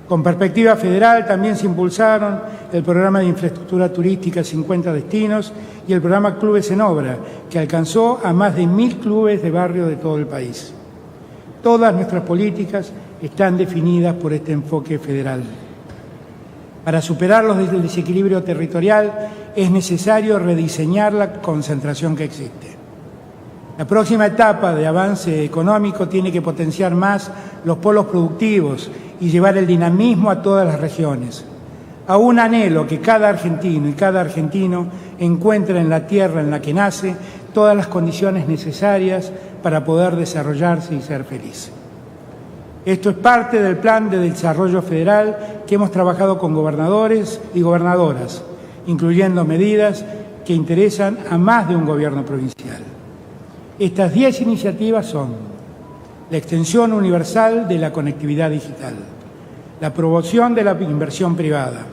Con perspectiva federal también se impulsaron el programa de infraestructura turística 50 destinos y el programa Clubes en Obra, que alcanzó a más de 1.000 clubes de barrio de todo el país. Todas nuestras políticas están definidas por este enfoque federal. Para superar los desequilibrio territorial es necesario rediseñar la concentración que existe. La próxima etapa de avance económico tiene que potenciar más los polos productivos y llevar el dinamismo a todas las regiones. Aún anhelo que cada argentino y cada argentino encuentre en la tierra en la que nace todas las condiciones necesarias para poder desarrollarse y ser feliz. Esto es parte del Plan de Desarrollo Federal que hemos trabajado con gobernadores y gobernadoras, incluyendo medidas que interesan a más de un gobierno provincial. Estas 10 iniciativas son: la extensión universal de la conectividad digital, la promoción de la inversión privada,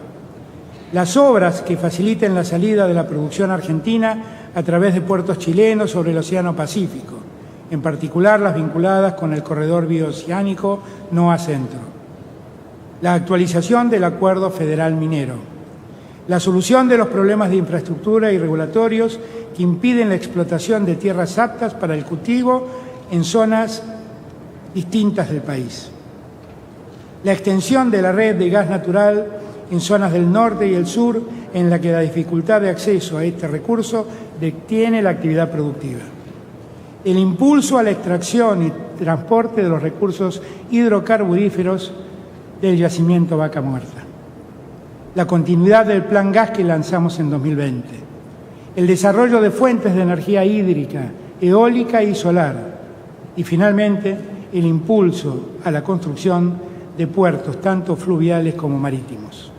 las obras que faciliten la salida de la producción argentina a través de puertos chilenos sobre el Océano Pacífico, en particular las vinculadas con el corredor bioceánico NOA Centro, la actualización del Acuerdo Federal Minero, la solución de los problemas de infraestructura y regulatorios que impiden la explotación de tierras aptas para el cultivo en zonas distintas del país, la extensión de la red de gas natural en zonas del norte y el sur en la que la dificultad de acceso a este recurso detiene la actividad productiva, el impulso a la extracción y transporte de los recursos hidrocarburíferos del yacimiento Vaca Muerta, la continuidad del Plan Gas que lanzamos en 2020, el desarrollo de fuentes de energía hídrica, eólica y solar, y finalmente el impulso a la construcción de puertos tanto fluviales como marítimos.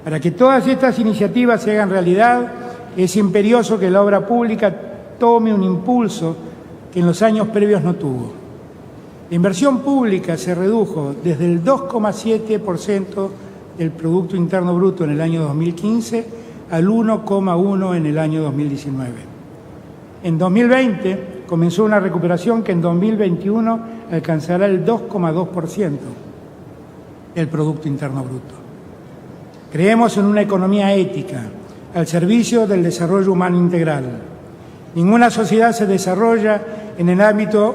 Para que todas estas iniciativas se hagan realidad, es imperioso que la obra pública tome un impulso que en los años previos no tuvo. La inversión pública se redujo desde el 2,7% del Producto Interno Bruto en el año 2015 al 1,1% en el año 2019. En 2020 comenzó una recuperación que en 2021 alcanzará el 2,2% del Producto Interno Bruto. Creemos en una economía ética, al servicio del desarrollo humano integral. Ninguna sociedad se desarrolla en un ámbito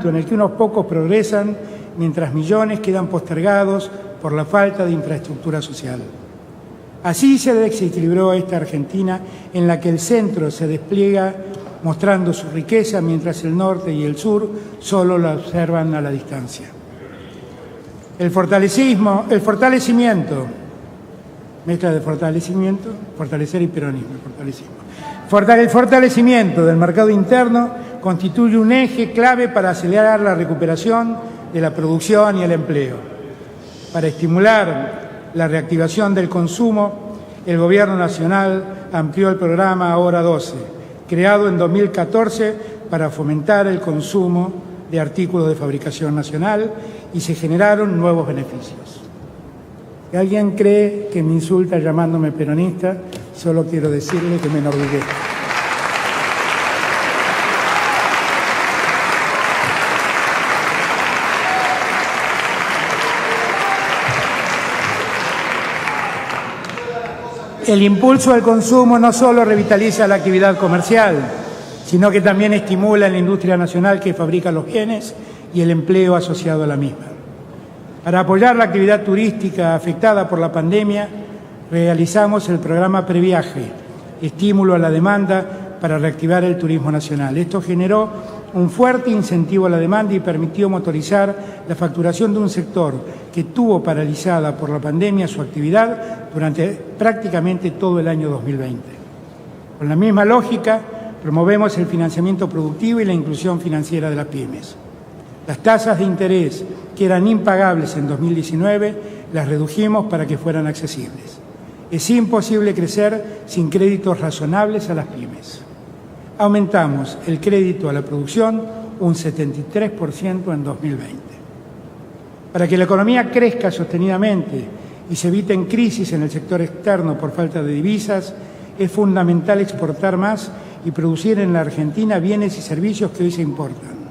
en el que unos pocos progresan mientras millones quedan postergados por la falta de infraestructura social. Así se desequilibró esta Argentina en la que el centro se despliega mostrando su riqueza mientras el norte y el sur solo la observan a la distancia. El fortalecimiento, mezcla de fortalecer y peronismo, el fortalecimiento del mercado interno constituye un eje clave para acelerar la recuperación de la producción y el empleo. Para estimular la reactivación del consumo, el Gobierno Nacional amplió el programa Ahora 12, creado en 2014 para fomentar el consumo de artículos de fabricación nacional y se generaron nuevos beneficios. Si alguien cree que me insulta llamándome peronista, solo quiero decirle que me enorgullezco. El impulso al consumo no solo revitaliza la actividad comercial, sino que también estimula la industria nacional que fabrica los bienes y el empleo asociado a la misma. Para apoyar la actividad turística afectada por la pandemia, realizamos el programa Previaje, estímulo a la demanda para reactivar el turismo nacional. Esto generó un fuerte incentivo a la demanda y permitió motorizar la facturación de un sector que tuvo paralizada por la pandemia su actividad durante prácticamente todo el año 2020. Con la misma lógica, promovemos el financiamiento productivo y la inclusión financiera de las pymes. Las tasas de interés que eran impagables en 2019 las redujimos para que fueran accesibles. Es imposible crecer sin créditos razonables a las pymes. Aumentamos el crédito a la producción un 73% en 2020. Para que la economía crezca sostenidamente y se eviten crisis en el sector externo por falta de divisas, es fundamental exportar más y producir en la Argentina bienes y servicios que hoy se importan.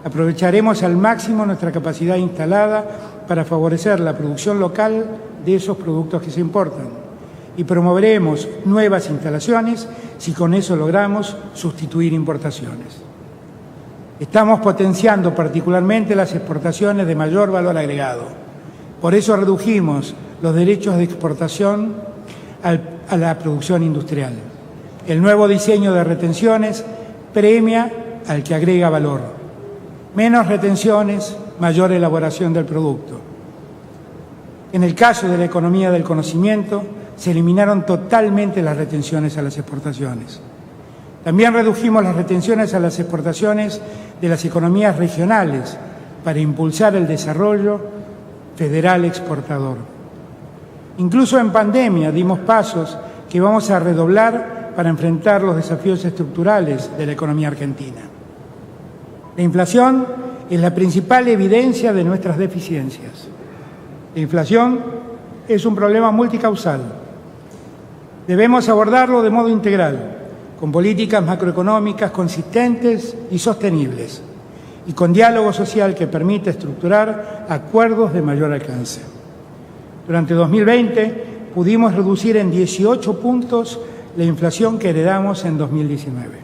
Aprovecharemos al máximo nuestra capacidad instalada para favorecer la producción local de esos productos que se importan y promoveremos nuevas instalaciones si con eso logramos sustituir importaciones. Estamos potenciando particularmente las exportaciones de mayor valor agregado. Por eso redujimos los derechos de exportación a la producción industrial. El nuevo diseño de retenciones premia al que agrega valor. Menos retenciones, mayor elaboración del producto. En el caso de la economía del conocimiento, se eliminaron totalmente las retenciones a las exportaciones. También redujimos las retenciones a las exportaciones de las economías regionales para impulsar el desarrollo federal exportador. Incluso en pandemia dimos pasos que vamos a redoblar para enfrentar los desafíos estructurales de la economía argentina. La inflación es la principal evidencia de nuestras deficiencias. La inflación es un problema multicausal. Debemos abordarlo de modo integral, con políticas macroeconómicas consistentes y sostenibles, y con diálogo social que permita estructurar acuerdos de mayor alcance. Durante 2020 pudimos reducir en 18 puntos la inflación que heredamos en 2019.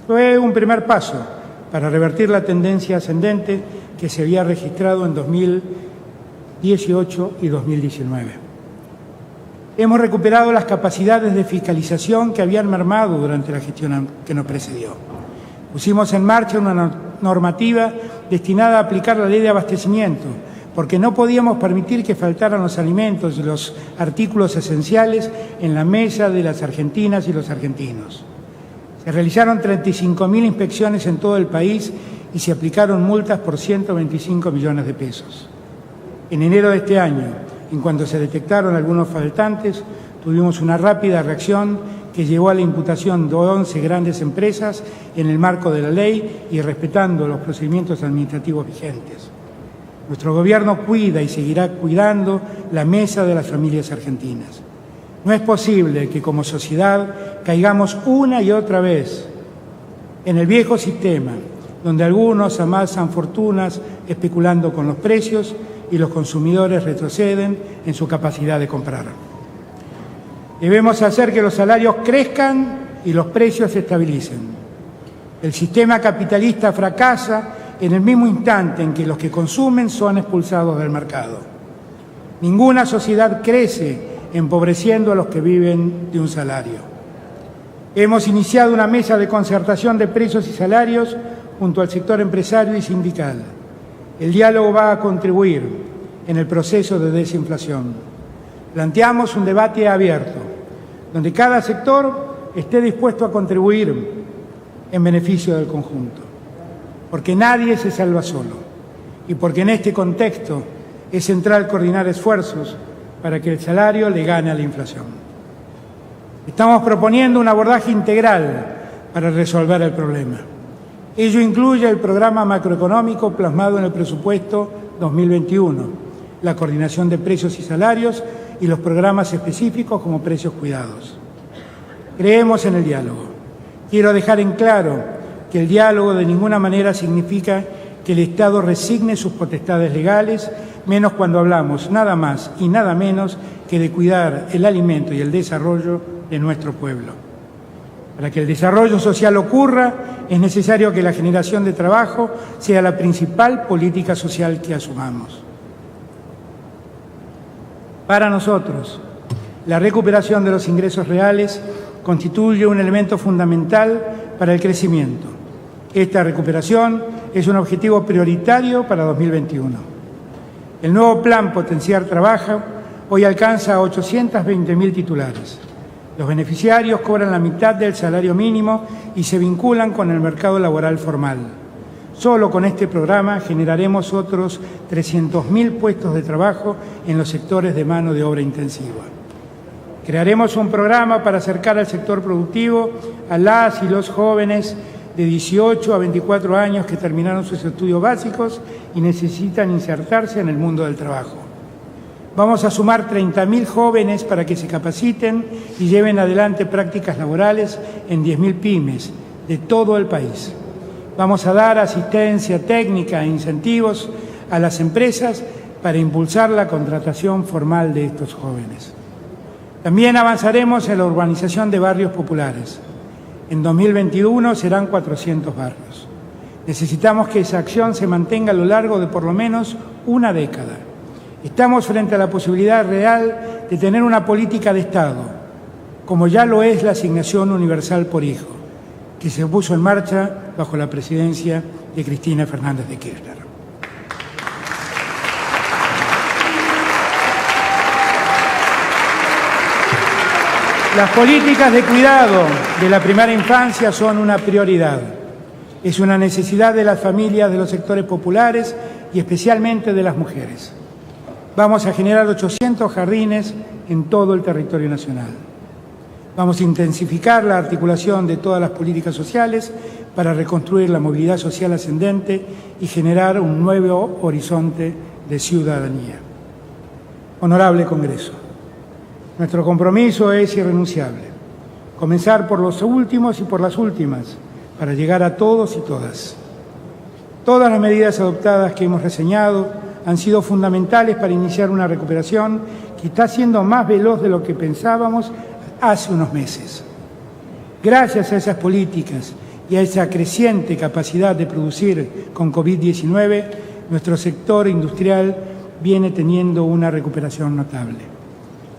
Fue un primer paso para revertir la tendencia ascendente que se había registrado en 2018 y 2019. Hemos recuperado las capacidades de fiscalización que habían mermado durante la gestión que nos precedió. Pusimos en marcha una normativa destinada a aplicar la ley de abastecimiento, porque no podíamos permitir que faltaran los alimentos y los artículos esenciales en la mesa de las argentinas y los argentinos. Se realizaron 35.000 inspecciones en todo el país y se aplicaron multas por 125 millones de pesos. En enero de este año, en cuanto se detectaron algunos faltantes, tuvimos una rápida reacción que llevó a la imputación de 11 grandes empresas en el marco de la ley y respetando los procedimientos administrativos vigentes. Nuestro gobierno cuida y seguirá cuidando la mesa de las familias argentinas. No es posible que como sociedad caigamos una y otra vez en el viejo sistema, donde algunos amasan fortunas especulando con los precios y los consumidores retroceden en su capacidad de comprar. Debemos hacer que los salarios crezcan y los precios se estabilicen. El sistema capitalista fracasa en el mismo instante en que los que consumen son expulsados del mercado. Ninguna sociedad crece empobreciendo a los que viven de un salario. Hemos iniciado una mesa de concertación de precios y salarios junto al sector empresario y sindical. El diálogo va a contribuir en el proceso de desinflación. Planteamos un debate abierto, donde cada sector esté dispuesto a contribuir en beneficio del conjunto, porque nadie se salva solo y porque en este contexto es central coordinar esfuerzos para que el salario le gane a la inflación. Estamos proponiendo un abordaje integral para resolver el problema. Ello incluye el programa macroeconómico plasmado en el presupuesto 2021, la coordinación de precios y salarios y los programas específicos como precios cuidados. Creemos en el diálogo. Quiero dejar en claro que el diálogo de ninguna manera significa que el Estado resigne sus potestades legales, menos cuando hablamos nada más y nada menos que de cuidar el alimento y el desarrollo de nuestro pueblo. Para que el desarrollo social ocurra, es necesario que la generación de trabajo sea la principal política social que asumamos. Para nosotros, la recuperación de los ingresos reales constituye un elemento fundamental para el crecimiento. Esta recuperación es un objetivo prioritario para 2021. El nuevo Plan Potenciar Trabajo hoy alcanza a 820.000 titulares. Los beneficiarios cobran la mitad del salario mínimo y se vinculan con el mercado laboral formal. Solo con este programa generaremos otros 300.000 puestos de trabajo en los sectores de mano de obra intensiva. Crearemos un programa para acercar al sector productivo a las y los jóvenes de 18 a 24 años que terminaron sus estudios básicos y necesitan insertarse en el mundo del trabajo. Vamos a sumar 30.000 jóvenes para que se capaciten y lleven adelante prácticas laborales en 10.000 pymes de todo el país. Vamos a dar asistencia técnica e incentivos a las empresas para impulsar la contratación formal de estos jóvenes. También avanzaremos en la urbanización de barrios populares. En 2021 serán 400 barrios. Necesitamos que esa acción se mantenga a lo largo de por lo menos una década. Estamos frente a la posibilidad real de tener una política de Estado, como ya lo es la asignación universal por hijo, que se puso en marcha bajo la presidencia de Cristina Fernández de Kirchner. Las políticas de cuidado de la primera infancia son una prioridad. Es una necesidad de las familias de los sectores populares y especialmente de las mujeres. Vamos a generar 800 jardines en todo el territorio nacional. Vamos a intensificar la articulación de todas las políticas sociales para reconstruir la movilidad social ascendente y generar un nuevo horizonte de ciudadanía. Honorable Congreso, nuestro compromiso es irrenunciable. Comenzar por los últimos y por las últimas, para llegar a todos y todas. Todas las medidas adoptadas que hemos reseñado han sido fundamentales para iniciar una recuperación que está siendo más veloz de lo que pensábamos hace unos meses. Gracias a esas políticas y a esa creciente capacidad de producir con COVID-19, nuestro sector industrial viene teniendo una recuperación notable.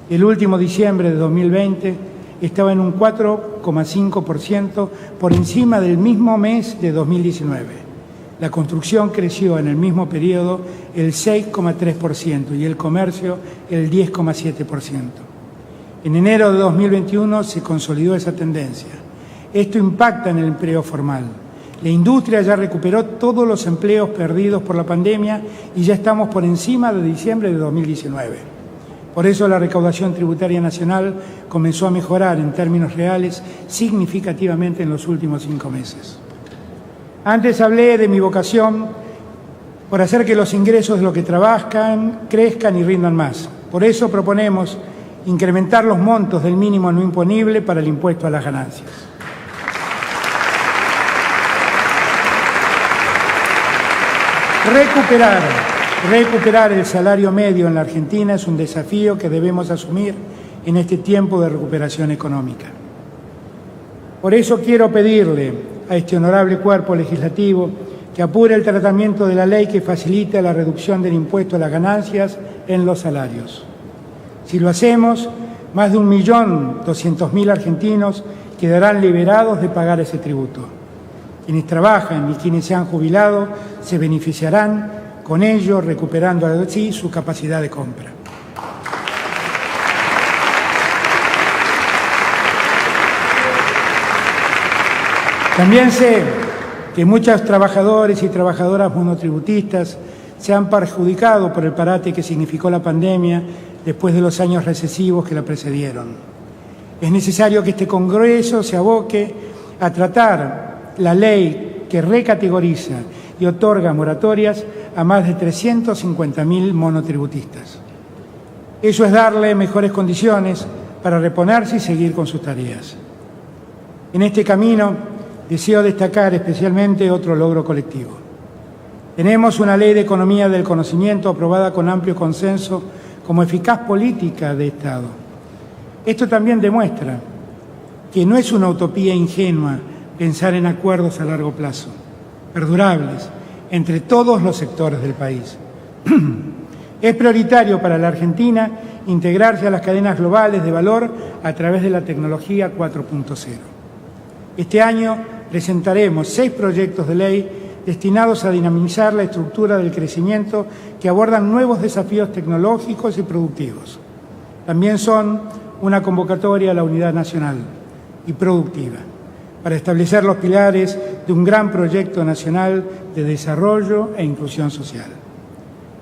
El último diciembre de 2020 estaba en un 4,5% por encima del mismo mes de 2019. La construcción creció en el mismo periodo el 6,3% y el comercio el 10,7%. En enero de 2021 se consolidó esa tendencia. Esto impacta en el empleo formal. La industria ya recuperó todos los empleos perdidos por la pandemia y ya estamos por encima de diciembre de 2019. Por eso la recaudación tributaria nacional comenzó a mejorar en términos reales significativamente en los últimos 5 meses. Antes hablé de mi vocación por hacer que los ingresos de los que trabajan crezcan y rindan más. Por eso proponemos incrementar los montos del mínimo no imponible para el impuesto a las ganancias. Recuperar el salario medio en la Argentina es un desafío que debemos asumir en este tiempo de recuperación económica. Por eso quiero pedirle a este honorable cuerpo legislativo que apure el tratamiento de la ley que facilita la reducción del impuesto a las ganancias en los salarios. Si lo hacemos, más de 1.200.000 argentinos quedarán liberados de pagar ese tributo. Quienes trabajan y quienes se han jubilado se beneficiarán, con ello recuperando así su capacidad de compra. También sé que muchos trabajadores y trabajadoras monotributistas se han perjudicado por el parate que significó la pandemia después de los años recesivos que la precedieron. Es necesario que este Congreso se aboque a tratar la ley que recategoriza y otorga moratorias a más de 350.000 monotributistas. Eso es darle mejores condiciones para reponerse y seguir con sus tareas. En este camino, deseo destacar especialmente otro logro colectivo. Tenemos una ley de economía del conocimiento aprobada con amplio consenso como eficaz política de Estado. Esto también demuestra que no es una utopía ingenua pensar en acuerdos a largo plazo, perdurables, entre todos los sectores del país. Es prioritario para la Argentina integrarse a las cadenas globales de valor a través de la tecnología 4.0. Este año presentaremos 6 proyectos de ley destinados a dinamizar la estructura del crecimiento que abordan nuevos desafíos tecnológicos y productivos. También son una convocatoria a la unidad nacional y productiva para establecer los pilares de un gran proyecto nacional de desarrollo e inclusión social.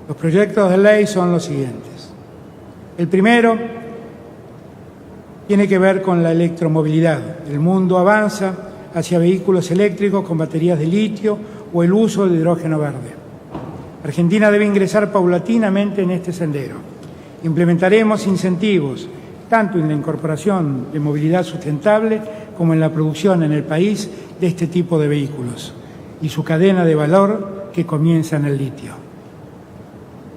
Los proyectos de ley son los siguientes. El primero tiene que ver con la electromovilidad. El mundo avanza hacia vehículos eléctricos con baterías de litio o el uso de hidrógeno verde. Argentina debe ingresar paulatinamente en este sendero. Implementaremos incentivos tanto en la incorporación de movilidad sustentable como en la producción en el país de este tipo de vehículos y su cadena de valor que comienza en el litio.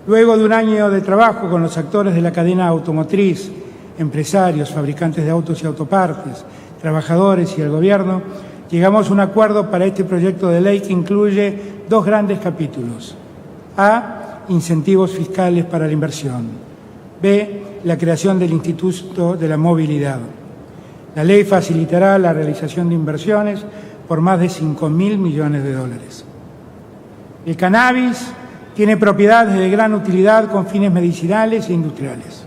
Luego de un año de trabajo con los actores de la cadena automotriz, empresarios, fabricantes de autos y autopartes, trabajadores y el Gobierno, llegamos a un acuerdo para este proyecto de ley que incluye 2 grandes capítulos. A, incentivos fiscales para la inversión. B, la creación del Instituto de la Movilidad. La ley facilitará la realización de inversiones por más de 5.000 millones de dólares. El cannabis tiene propiedades de gran utilidad con fines medicinales e industriales.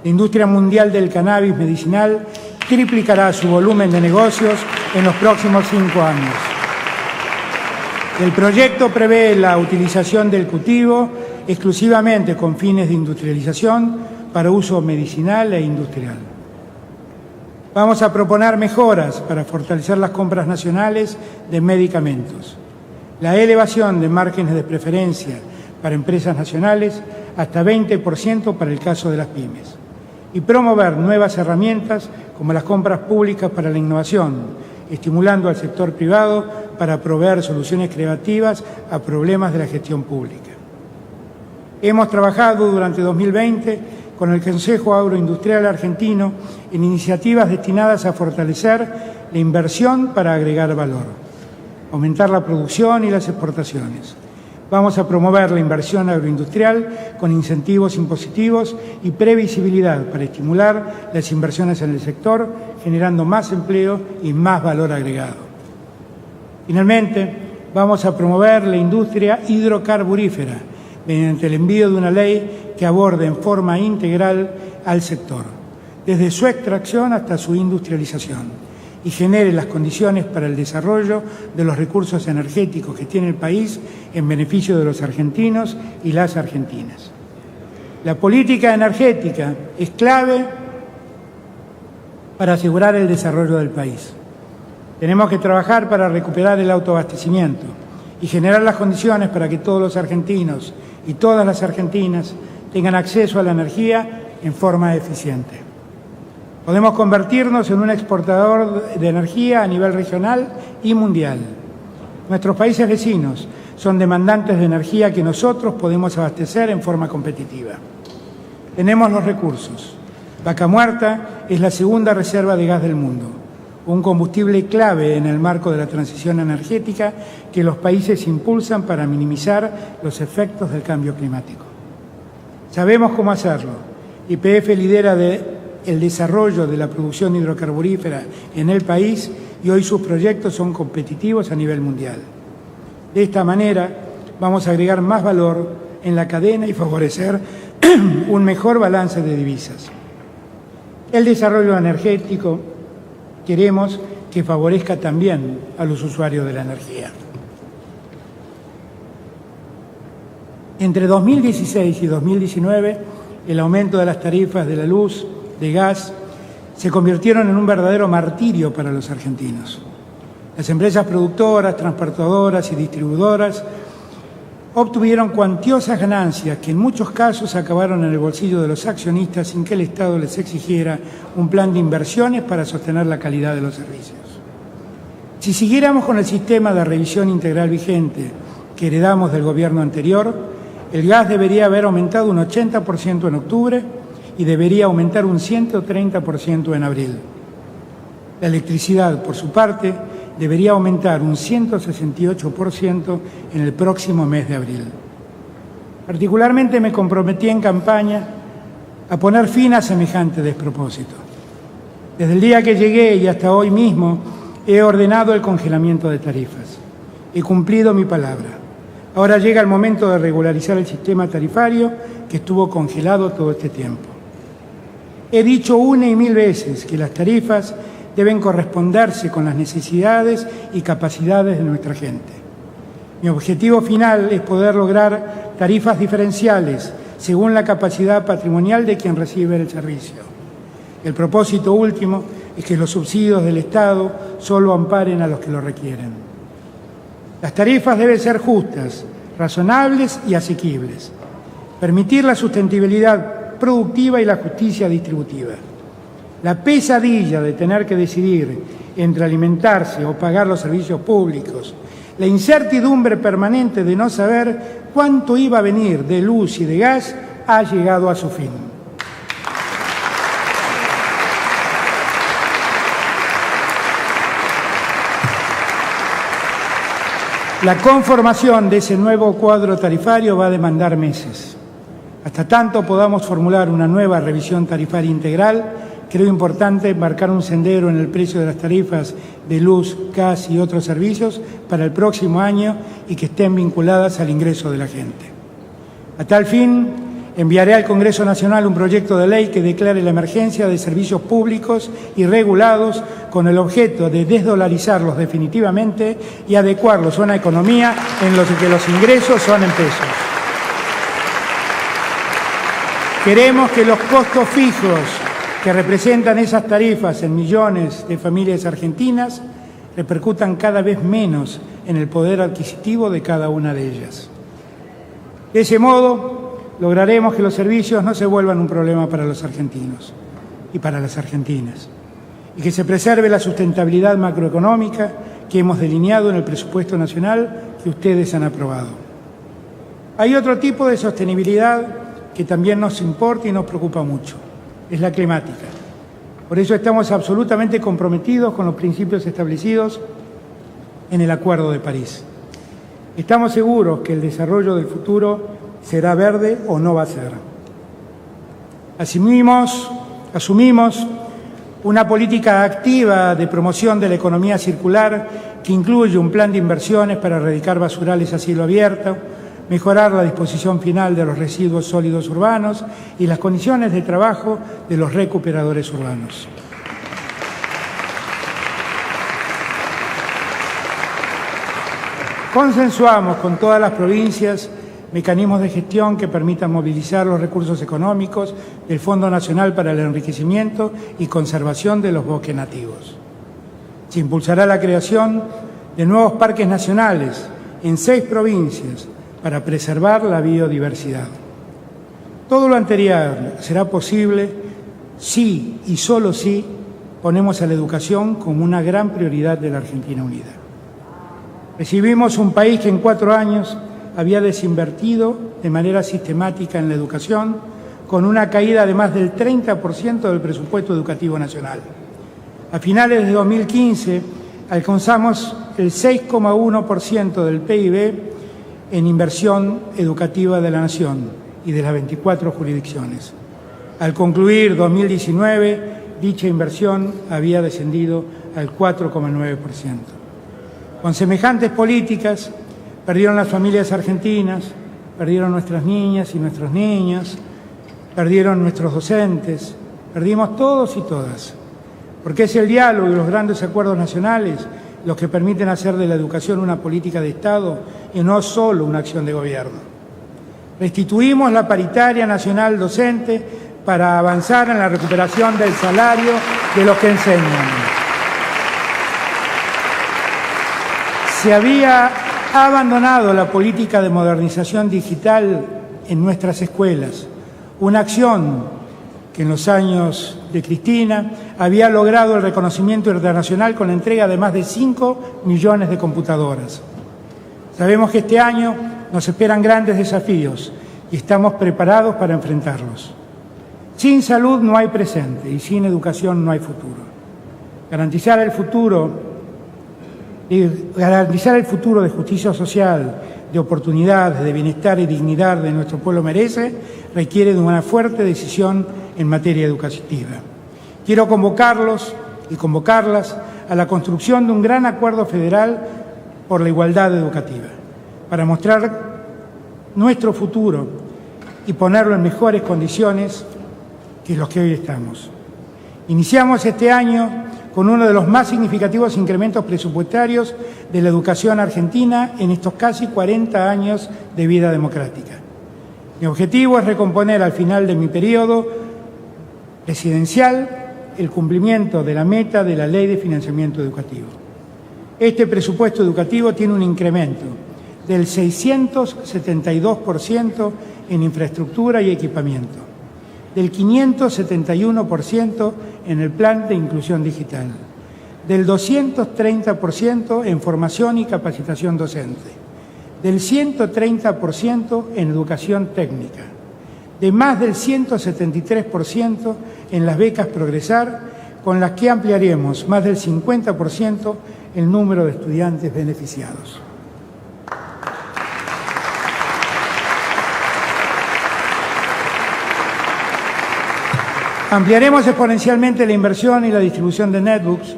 La industria mundial del cannabis medicinal triplicará su volumen de negocios en los próximos 5 años. El proyecto prevé la utilización del cultivo exclusivamente con fines de industrialización para uso medicinal e industrial. Vamos a proponer mejoras para fortalecer las compras nacionales de medicamentos, la elevación de márgenes de preferencia para empresas nacionales hasta 20% para el caso de las pymes, y promover nuevas herramientas como las compras públicas para la innovación, estimulando al sector privado para proveer soluciones creativas a problemas de la gestión pública. Hemos trabajado durante 2020 con el Consejo Agroindustrial Argentino en iniciativas destinadas a fortalecer la inversión para agregar valor, aumentar la producción y las exportaciones. Vamos a promover la inversión agroindustrial con incentivos impositivos y previsibilidad para estimular las inversiones en el sector, generando más empleo y más valor agregado. Finalmente, vamos a promover la industria hidrocarburífera mediante el envío de una ley que aborde en forma integral al sector, desde su extracción hasta su industrialización, y genere las condiciones para el desarrollo de los recursos energéticos que tiene el país en beneficio de los argentinos y las argentinas. La política energética es clave para asegurar el desarrollo del país. Tenemos que trabajar para recuperar el autoabastecimiento y generar las condiciones para que todos los argentinos y todas las argentinas tengan acceso a la energía en forma eficiente. Podemos convertirnos en un exportador de energía a nivel regional y mundial. Nuestros países vecinos son demandantes de energía que nosotros podemos abastecer en forma competitiva. Tenemos los recursos. Vaca Muerta es la segunda reserva de gas del mundo. un combustible clave en el marco de la transición energética que los países impulsan para minimizar los efectos del cambio climático. Sabemos cómo hacerlo. YPF lidera el desarrollo de la producción hidrocarburífera en el país y hoy sus proyectos son competitivos a nivel mundial. De esta manera vamos a agregar más valor en la cadena y favorecer un mejor balance de divisas. El desarrollo energético queremos que favorezca también a los usuarios de la energía. Entre 2016 y 2019, el aumento de las tarifas de la luz, de gas, se convirtieron en un verdadero martirio para los argentinos. Las empresas productoras, transportadoras y distribuidoras obtuvieron cuantiosas ganancias que en muchos casos acabaron en el bolsillo de los accionistas sin que el Estado les exigiera un plan de inversiones para sostener la calidad de los servicios. Si siguiéramos con el sistema de revisión integral vigente que heredamos del gobierno anterior, el gas debería haber aumentado un 80% en octubre y debería aumentar un 130% en abril. La electricidad, por su parte, debería aumentar un 168% en el próximo mes de abril. Particularmente me comprometí en campaña a poner fin a semejante despropósito. Desde el día que llegué y hasta hoy mismo he ordenado el congelamiento de tarifas. He cumplido mi palabra. Ahora llega el momento de regularizar el sistema tarifario que estuvo congelado todo este tiempo. He dicho una y mil veces que las tarifas deben corresponderse con las necesidades y capacidades de nuestra gente. Mi objetivo final es poder lograr tarifas diferenciales según la capacidad patrimonial de quien recibe el servicio. El propósito último es que los subsidios del Estado solo amparen a los que lo requieren. Las tarifas deben ser justas, razonables y asequibles. Permitir la sustentabilidad productiva y la justicia distributiva. La pesadilla de tener que decidir entre alimentarse o pagar los servicios públicos, la incertidumbre permanente de no saber cuánto iba a venir de luz y de gas, ha llegado a su fin. La conformación de ese nuevo cuadro tarifario va a demandar meses. Hasta tanto podamos formular una nueva revisión tarifaria integral, creo importante marcar un sendero en el precio de las tarifas de luz, gas y otros servicios para el próximo año y que estén vinculadas al ingreso de la gente. A tal fin, enviaré al Congreso Nacional un proyecto de ley que declare la emergencia de servicios públicos y regulados con el objeto de desdolarizarlos definitivamente y adecuarlos a una economía en la que los ingresos son en pesos. Queremos que los costos fijos que representan esas tarifas en millones de familias argentinas repercutan cada vez menos en el poder adquisitivo de cada una de ellas. De ese modo, lograremos que los servicios no se vuelvan un problema para los argentinos y para las argentinas, y que se preserve la sustentabilidad macroeconómica que hemos delineado en el presupuesto nacional que ustedes han aprobado. Hay otro tipo de sostenibilidad que también nos importa y nos preocupa mucho. Es la climática. Por eso estamos absolutamente comprometidos con los principios establecidos en el Acuerdo de París. Estamos seguros que el desarrollo del futuro será verde o no va a ser. Asumimos una política activa de promoción de la economía circular que incluye un plan de inversiones para erradicar basurales a cielo abierto, mejorar la disposición final de los residuos sólidos urbanos y las condiciones de trabajo de los recuperadores urbanos. Consensuamos con todas las provincias mecanismos de gestión que permitan movilizar los recursos económicos del Fondo Nacional para el Enriquecimiento y Conservación de los Bosques Nativos. Se impulsará la creación de nuevos parques nacionales en 6 provincias para preservar la biodiversidad. Todo lo anterior será posible si y solo si ponemos a la educación como una gran prioridad de la Argentina Unida. Recibimos un país que en 4 años había desinvertido de manera sistemática en la educación, con una caída de más del 30% del presupuesto educativo nacional. A finales de 2015 alcanzamos el 6,1% del PIB en inversión educativa de la Nación y de las 24 jurisdicciones. Al concluir 2019, dicha inversión había descendido al 4,9%. Con semejantes políticas, perdieron las familias argentinas, perdieron nuestras niñas y nuestros niños, perdieron nuestros docentes, perdimos todos y todas, porque es el diálogo y los grandes acuerdos nacionales los que permiten hacer de la educación una política de Estado y no solo una acción de gobierno. Restituimos la paritaria nacional docente para avanzar en la recuperación del salario de los que enseñan. Se había abandonado la política de modernización digital en nuestras escuelas, una acción que en los años de Cristina había logrado el reconocimiento internacional con la entrega de más de 5 millones de computadoras. Sabemos que este año nos esperan grandes desafíos y estamos preparados para enfrentarlos. Sin salud no hay presente y sin educación no hay futuro. Garantizar el futuro de justicia social, de oportunidades, de bienestar y dignidad de nuestro pueblo merece, requiere de una fuerte decisión en materia educativa. Quiero convocarlos y convocarlas a la construcción de un gran acuerdo federal por la igualdad educativa, para mostrar nuestro futuro y ponerlo en mejores condiciones que los que hoy estamos. Iniciamos este año con uno de los más significativos incrementos presupuestarios de la educación argentina en estos casi 40 años de vida democrática. Mi objetivo es recomponer al final de mi periodo presidencial el cumplimiento de la meta de la Ley de Financiamiento Educativo. Este presupuesto educativo tiene un incremento del 672% en infraestructura y equipamiento, del 571% en el plan de inclusión digital, del 230% en formación y capacitación docente, del 130% en educación técnica, de más del 173% en las becas Progresar, con las que ampliaremos más del 50% el número de estudiantes beneficiados. Ampliaremos exponencialmente la inversión y la distribución de netbooks,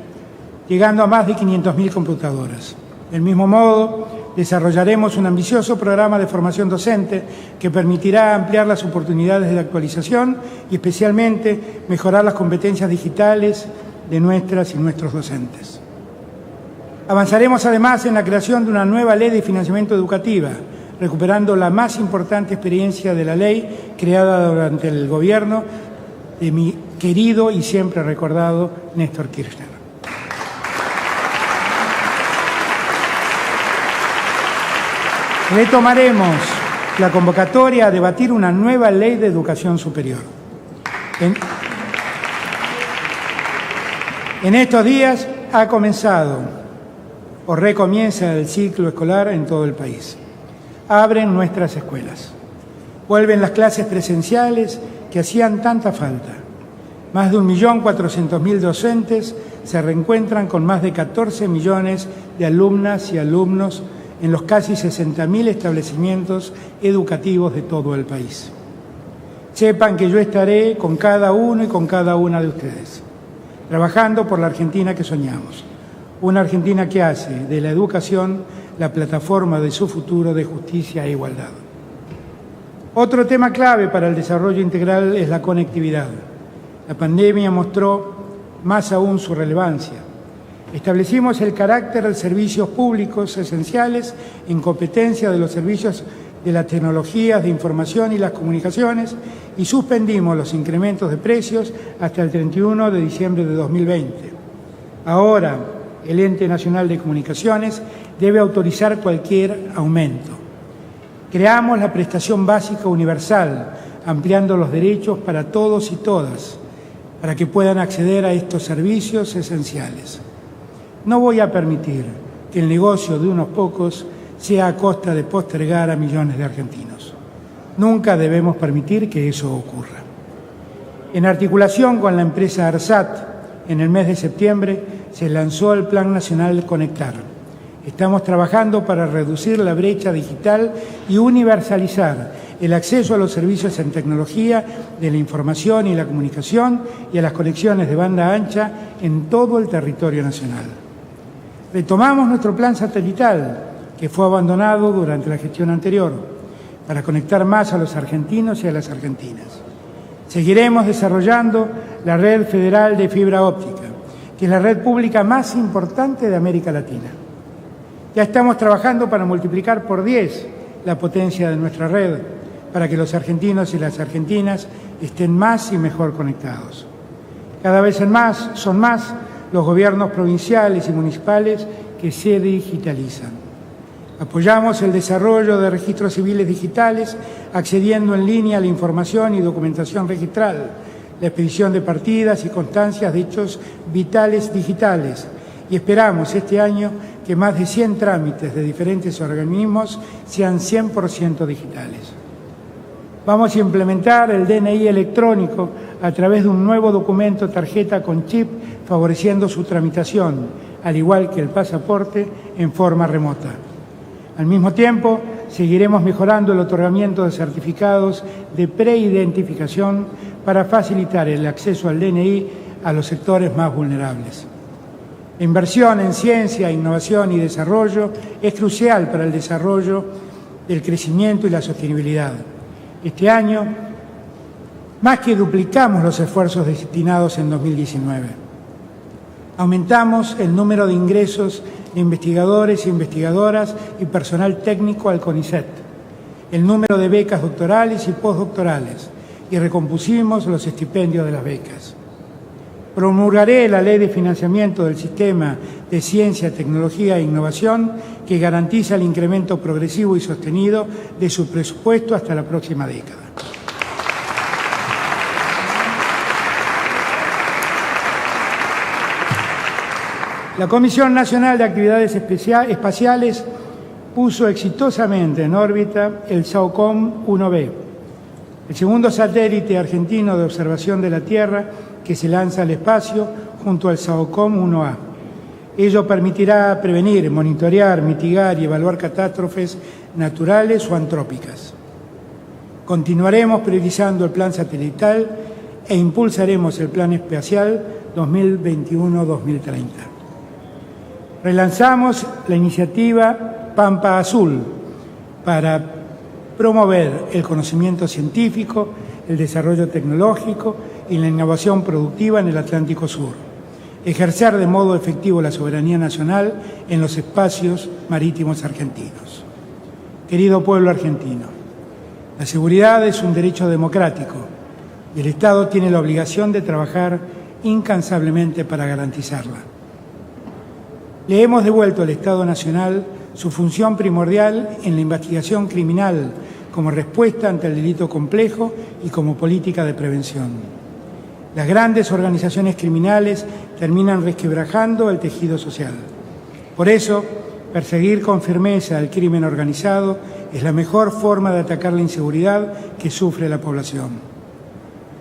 llegando a más de 500.000 computadoras. Del mismo modo, desarrollaremos un ambicioso programa de formación docente que permitirá ampliar las oportunidades de actualización y especialmente mejorar las competencias digitales de nuestras y nuestros docentes. Avanzaremos además en la creación de una nueva ley de financiamiento educativa, recuperando la más importante experiencia de la ley creada durante el gobierno de mi querido y siempre recordado Néstor Kirchner. Retomaremos la convocatoria a debatir una nueva ley de educación superior. En estos días ha comenzado o recomienza el ciclo escolar en todo el país. Abren nuestras escuelas. Vuelven las clases presenciales que hacían tanta falta. Más de 1.400.000 docentes se reencuentran con más de 14 millones de alumnas y alumnos en los casi 60.000 establecimientos educativos de todo el país. Sepan que yo estaré con cada uno y con cada una de ustedes, trabajando por la Argentina que soñamos, una Argentina que hace de la educación la plataforma de su futuro de justicia e igualdad. Otro tema clave para el desarrollo integral es la conectividad. La pandemia mostró más aún su relevancia. Establecimos el carácter de servicios públicos esenciales en competencia de los servicios de las tecnologías de información y las comunicaciones y suspendimos los incrementos de precios hasta el 31 de diciembre de 2020. Ahora, el Ente Nacional de Comunicaciones debe autorizar cualquier aumento. Creamos la prestación básica universal, ampliando los derechos para todos y todas, para que puedan acceder a estos servicios esenciales. No voy a permitir que el negocio de unos pocos sea a costa de postergar a millones de argentinos. Nunca debemos permitir que eso ocurra. En articulación con la empresa ARSAT, en el mes de septiembre, se lanzó el Plan Nacional Conectar. Estamos trabajando para reducir la brecha digital y universalizar el acceso a los servicios en tecnología de la información y la comunicación y a las conexiones de banda ancha en todo el territorio nacional. Retomamos nuestro plan satelital, que fue abandonado durante la gestión anterior, para conectar más a los argentinos y a las argentinas. Seguiremos desarrollando la red federal de fibra óptica, que es la red pública más importante de América Latina. Ya estamos trabajando para multiplicar por 10 la potencia de nuestra red, para que los argentinos y las argentinas estén más y mejor conectados. Cada vez son más los gobiernos provinciales y municipales que se digitalizan. Apoyamos el desarrollo de registros civiles digitales, accediendo en línea a la información y documentación registral, la expedición de partidas y constancias de hechos vitales digitales, y esperamos este año que más de 100 trámites de diferentes organismos sean 100% digitales. Vamos a implementar el DNI electrónico a través de un nuevo documento tarjeta con chip, favoreciendo su tramitación, al igual que el pasaporte, en forma remota. Al mismo tiempo, seguiremos mejorando el otorgamiento de certificados de preidentificación para facilitar el acceso al DNI a los sectores más vulnerables. La inversión en ciencia, innovación y desarrollo es crucial para el desarrollo del crecimiento y la sostenibilidad. Este año, más que duplicamos los esfuerzos destinados en 2019. Aumentamos el número de ingresos de investigadores e investigadoras y personal técnico al CONICET, el número de becas doctorales y postdoctorales, y recompusimos los estipendios de las becas. Promulgaré la Ley de Financiamiento del Sistema de Ciencia, Tecnología e Innovación, que garantiza el incremento progresivo y sostenido de su presupuesto hasta la próxima década. La Comisión Nacional de Actividades Espaciales puso exitosamente en órbita el SAOCOM-1B, el segundo satélite argentino de observación de la Tierra que se lanza al espacio junto al SAOCOM-1A. Ello permitirá prevenir, monitorear, mitigar y evaluar catástrofes naturales o antrópicas. Continuaremos priorizando el plan satelital e impulsaremos el plan espacial 2021-2030. Relanzamos la iniciativa Pampa Azul para promover el conocimiento científico, el desarrollo tecnológico y la innovación productiva en el Atlántico Sur. Ejercer de modo efectivo la soberanía nacional en los espacios marítimos argentinos. Querido pueblo argentino, la seguridad es un derecho democrático y el Estado tiene la obligación de trabajar incansablemente para garantizarla. Le hemos devuelto al Estado Nacional su función primordial en la investigación criminal como respuesta ante el delito complejo y como política de prevención. Las grandes organizaciones criminales terminan resquebrajando el tejido social. Por eso, perseguir con firmeza el crimen organizado es la mejor forma de atacar la inseguridad que sufre la población.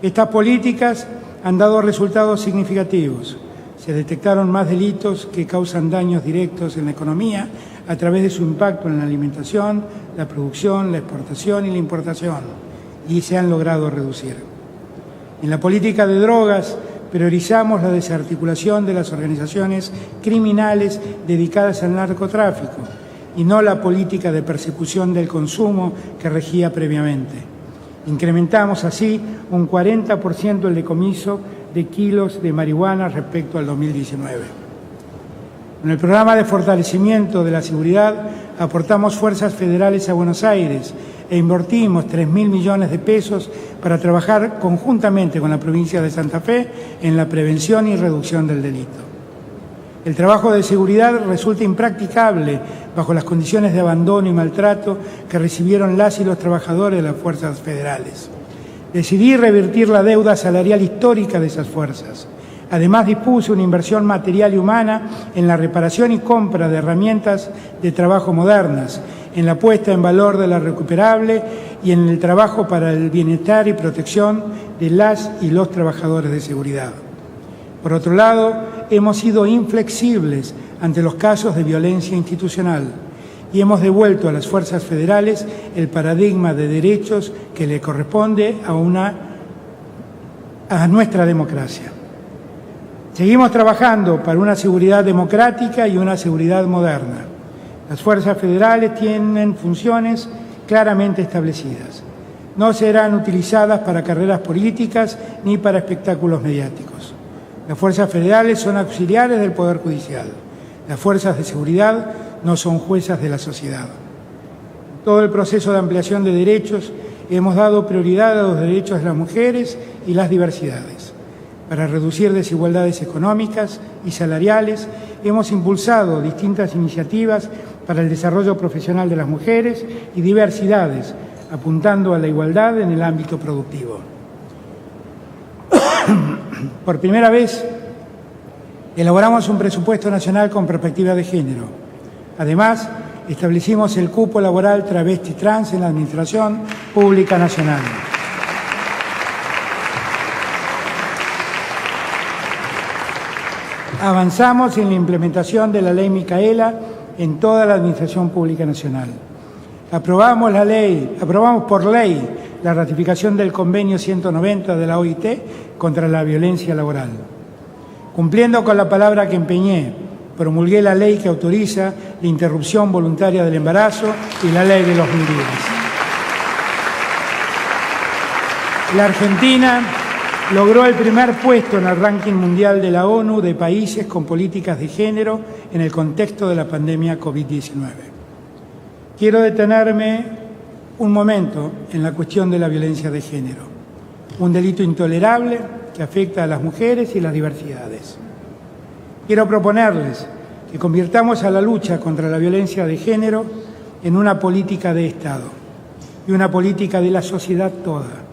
Estas políticas han dado resultados significativos. Se detectaron más delitos que causan daños directos en la economía a través de su impacto en la alimentación, la producción, la exportación y la importación, y se han logrado reducir. En la política de drogas priorizamos la desarticulación de las organizaciones criminales dedicadas al narcotráfico y no la política de persecución del consumo que regía previamente. Incrementamos así un 40% el decomiso de kilos de marihuana respecto al 2019. Con el programa de fortalecimiento de la seguridad aportamos fuerzas federales a Buenos Aires e invertimos 3.000 millones de pesos para trabajar conjuntamente con la provincia de Santa Fe en la prevención y reducción del delito. El trabajo de seguridad resulta impracticable bajo las condiciones de abandono y maltrato que recibieron las y los trabajadores de las fuerzas federales. Decidí revertir la deuda salarial histórica de esas fuerzas. Además, dispuse una inversión material y humana en la reparación y compra de herramientas de trabajo modernas, en la puesta en valor de la recuperable y en el trabajo para el bienestar y protección de las y los trabajadores de seguridad. Por otro lado, hemos sido inflexibles ante los casos de violencia institucional y hemos devuelto a las fuerzas federales el paradigma de derechos que le corresponde a nuestra democracia. Seguimos trabajando para una seguridad democrática y una seguridad moderna. Las fuerzas federales tienen funciones claramente establecidas. No serán utilizadas para carreras políticas ni para espectáculos mediáticos. Las fuerzas federales son auxiliares del Poder Judicial. Las fuerzas de seguridad no son juezas de la sociedad. En todo el proceso de ampliación de derechos hemos dado prioridad a los derechos de las mujeres y las diversidades. Para reducir desigualdades económicas y salariales, hemos impulsado distintas iniciativas para el desarrollo profesional de las mujeres y diversidades, apuntando a la igualdad en el ámbito productivo. Por primera vez, elaboramos un presupuesto nacional con perspectiva de género. Además, establecimos el cupo laboral travesti-trans en la Administración Pública Nacional. Avanzamos en la implementación de la Ley Micaela en toda la Administración Pública Nacional. Aprobamos por ley la ratificación del Convenio 190 de la OIT contra la violencia laboral. Cumpliendo con la palabra que empeñé, promulgué la ley que autoriza la interrupción voluntaria del embarazo y la ley de los 1000 días. La Argentina logró el primer puesto en el ranking mundial de la ONU de países con políticas de género en el contexto de la pandemia COVID-19. Quiero detenerme un momento en la cuestión de la violencia de género, un delito intolerable que afecta a las mujeres y las diversidades. Quiero proponerles que convirtamos a la lucha contra la violencia de género en una política de Estado y una política de la sociedad toda.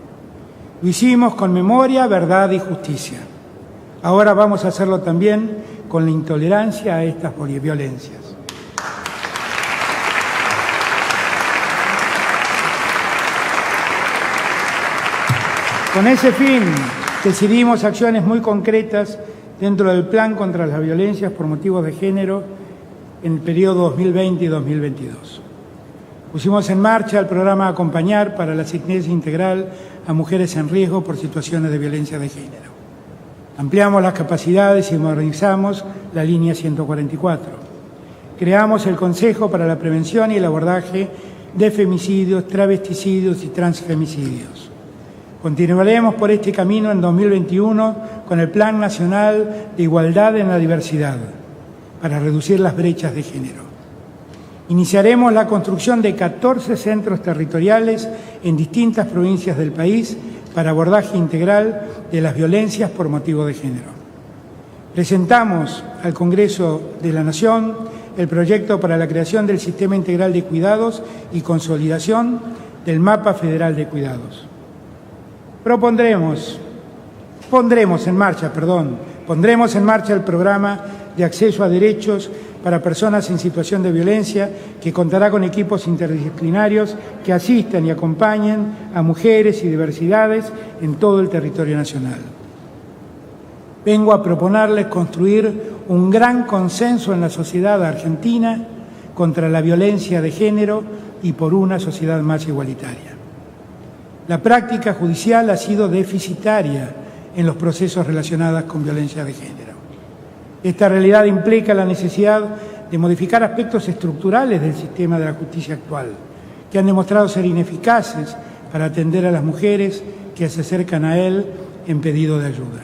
Lo hicimos con memoria, verdad y justicia. Ahora vamos a hacerlo también con la intolerancia a estas violencias. Con ese fin, decidimos acciones muy concretas dentro del Plan contra las Violencias por Motivos de Género en el periodo 2020 y 2022. Pusimos en marcha el programa Acompañar para la asistencia integral a mujeres en riesgo por situaciones de violencia de género. Ampliamos las capacidades y modernizamos la línea 144. Creamos el Consejo para la Prevención y el Abordaje de Femicidios, Travesticidios y Transfemicidios. Continuaremos por este camino en 2021 con el Plan Nacional de Igualdad en la Diversidad para reducir las brechas de género. Iniciaremos la construcción de 14 centros territoriales en distintas provincias del país para abordaje integral de las violencias por motivo de género. Presentamos al Congreso de la Nación el proyecto para la creación del Sistema Integral de Cuidados y consolidación del Mapa Federal de Cuidados. Pondremos en marcha el programa de acceso a derechos para personas en situación de violencia, que contará con equipos interdisciplinarios que asistan y acompañen a mujeres y diversidades en todo el territorio nacional. Vengo a proponerles construir un gran consenso en la sociedad argentina contra la violencia de género y por una sociedad más igualitaria. La práctica judicial ha sido deficitaria en los procesos relacionados con violencia de género. Esta realidad implica la necesidad de modificar aspectos estructurales del sistema de la justicia actual, que han demostrado ser ineficaces para atender a las mujeres que se acercan a él en pedido de ayuda.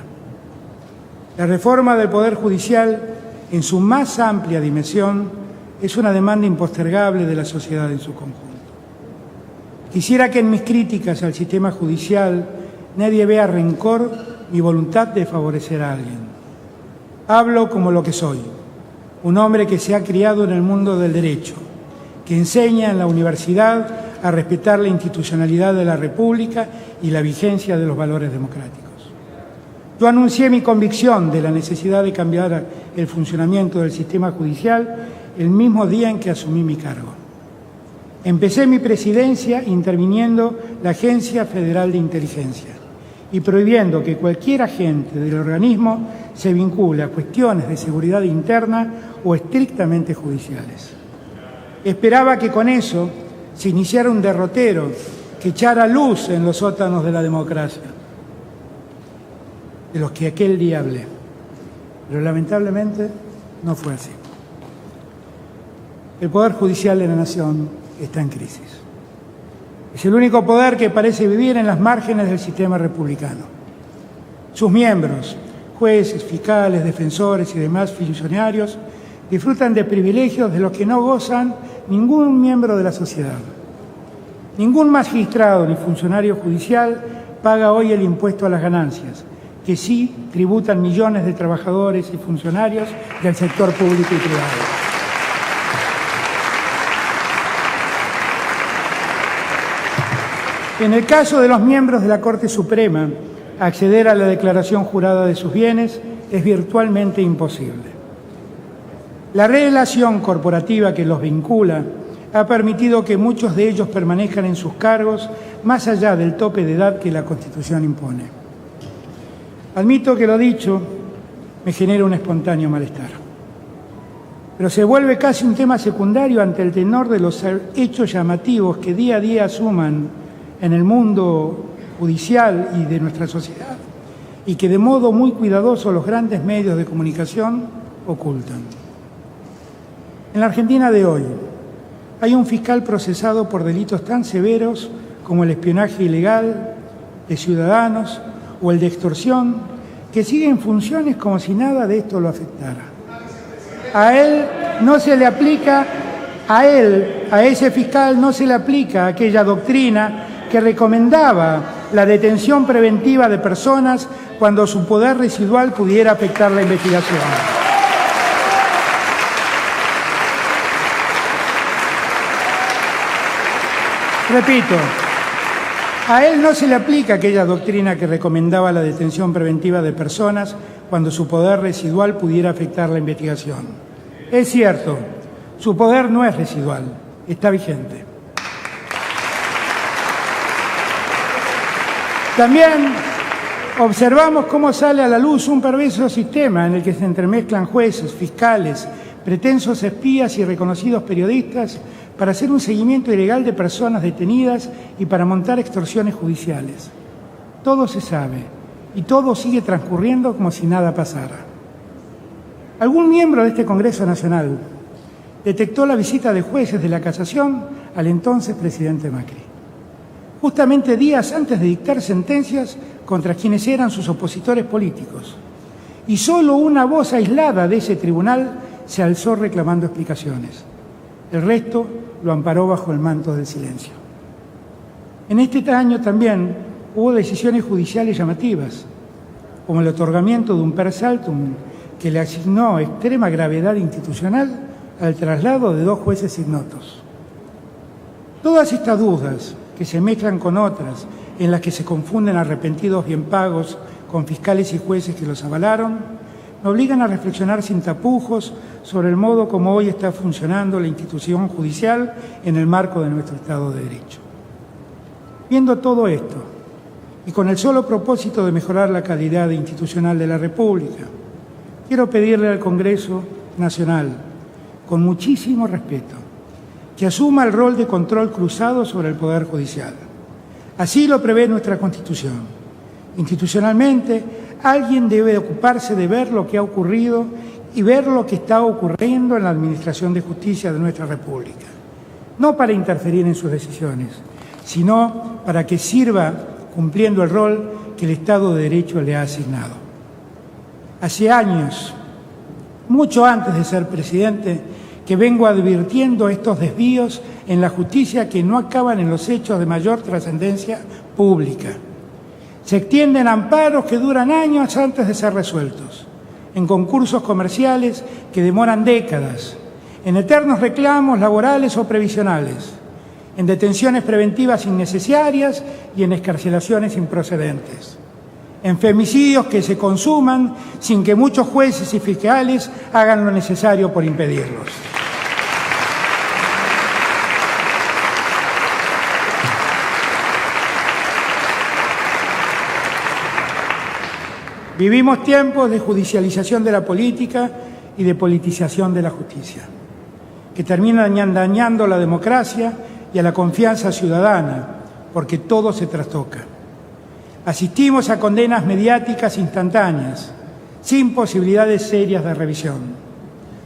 La reforma del Poder Judicial, en su más amplia dimensión, es una demanda impostergable de la sociedad en su conjunto. Quisiera que en mis críticas al sistema judicial nadie vea rencor ni voluntad de favorecer a alguien. Hablo como lo que soy, un hombre que se ha criado en el mundo del derecho, que enseña en la universidad a respetar la institucionalidad de la República y la vigencia de los valores democráticos. Yo anuncié mi convicción de la necesidad de cambiar el funcionamiento del sistema judicial el mismo día en que asumí mi cargo. Empecé mi presidencia interviniendo la Agencia Federal de Inteligencia y prohibiendo que cualquier agente del organismo se vincule a cuestiones de seguridad interna o estrictamente judiciales. Esperaba que con eso se iniciara un derrotero que echara luz en los sótanos de la democracia, de los que aquel día hablé. Pero lamentablemente no fue así. El Poder Judicial de la Nación está en crisis. Es el único poder que parece vivir en las márgenes del sistema republicano. Sus miembros, jueces, fiscales, defensores y demás funcionarios, disfrutan de privilegios de los que no gozan ningún miembro de la sociedad. Ningún magistrado ni funcionario judicial paga hoy el impuesto a las ganancias, que sí tributan millones de trabajadores y funcionarios del sector público y privado. En el caso de los miembros de la Corte Suprema, acceder a la declaración jurada de sus bienes es virtualmente imposible. La relación corporativa que los vincula ha permitido que muchos de ellos permanezcan en sus cargos más allá del tope de edad que la Constitución impone. Admito que lo dicho me genera un espontáneo malestar, pero se vuelve casi un tema secundario ante el tenor de los hechos llamativos que día a día asuman en el mundo judicial y de nuestra sociedad, y que de modo muy cuidadoso los grandes medios de comunicación ocultan. En la Argentina de hoy hay un fiscal procesado por delitos tan severos como el espionaje ilegal de ciudadanos o el de extorsión, que sigue en funciones como si nada de esto lo afectara. A él no se le aplica, a ese fiscal no se le aplica aquella doctrina que recomendaba la detención preventiva de personas cuando su poder residual pudiera afectar la investigación. Repito, a él no se le aplica aquella doctrina que recomendaba la detención preventiva de personas cuando su poder residual pudiera afectar la investigación. Es cierto, su poder no es residual, está vigente. También observamos cómo sale a la luz un perverso sistema en el que se entremezclan jueces, fiscales, pretensos espías y reconocidos periodistas para hacer un seguimiento ilegal de personas detenidas y para montar extorsiones judiciales. Todo se sabe y todo sigue transcurriendo como si nada pasara. Algún miembro de este Congreso Nacional detectó la visita de jueces de la Casación al entonces presidente Macri, justamente días antes de dictar sentencias contra quienes eran sus opositores políticos. Y solo una voz aislada de ese tribunal se alzó reclamando explicaciones. El resto lo amparó bajo el manto del silencio. En este año también hubo decisiones judiciales llamativas, como el otorgamiento de un per saltum que le asignó extrema gravedad institucional al traslado de 2 jueces ignotos. Todas estas dudas, que se mezclan con otras, en las que se confunden arrepentidos bien pagos con fiscales y jueces que los avalaron, me obligan a reflexionar sin tapujos sobre el modo como hoy está funcionando la institución judicial en el marco de nuestro Estado de Derecho. Viendo todo esto, y con el solo propósito de mejorar la calidad institucional de la República, quiero pedirle al Congreso Nacional, con muchísimo respeto, que asuma el rol de control cruzado sobre el Poder Judicial. Así lo prevé nuestra Constitución. Institucionalmente, alguien debe ocuparse de ver lo que ha ocurrido y ver lo que está ocurriendo en la Administración de Justicia de nuestra República. No para interferir en sus decisiones, sino para que sirva cumpliendo el rol que el Estado de Derecho le ha asignado. Hace años, mucho antes de ser presidente, que vengo advirtiendo estos desvíos en la justicia que no acaban en los hechos de mayor trascendencia pública. Se extienden amparos que duran años antes de ser resueltos, en concursos comerciales que demoran décadas, en eternos reclamos laborales o previsionales, en detenciones preventivas innecesarias y en excarcelaciones improcedentes, en femicidios que se consuman sin que muchos jueces y fiscales hagan lo necesario por impedirlos. Vivimos tiempos de judicialización de la política y de politización de la justicia, que terminan dañando la democracia y a la confianza ciudadana, porque todo se trastoca. Asistimos a condenas mediáticas instantáneas, sin posibilidades serias de revisión.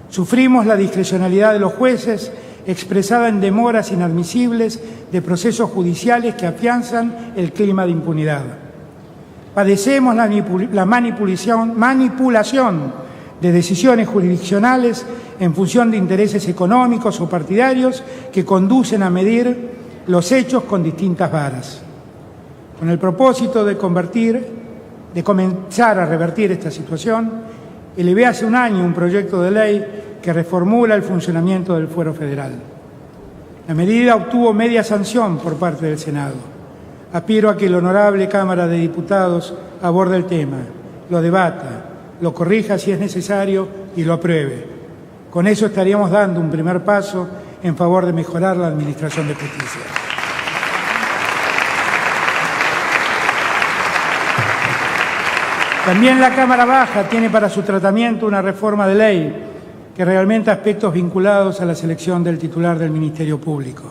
Sufrimos la discrecionalidad de los jueces, expresada en demoras inadmisibles de procesos judiciales que afianzan el clima de impunidad. Padecemos la manipulación de decisiones jurisdiccionales en función de intereses económicos o partidarios que conducen a medir los hechos con distintas varas. Con el propósito de comenzar a revertir esta situación, elevé hace un año un proyecto de ley que reformula el funcionamiento del Fuero Federal. La medida obtuvo media sanción por parte del Senado. Aspiro a que la honorable Cámara de Diputados aborde el tema, lo debata, lo corrija si es necesario y lo apruebe. Con eso estaríamos dando un primer paso en favor de mejorar la administración de justicia. También la Cámara Baja tiene para su tratamiento una reforma de ley que reglamenta aspectos vinculados a la selección del titular del Ministerio Público.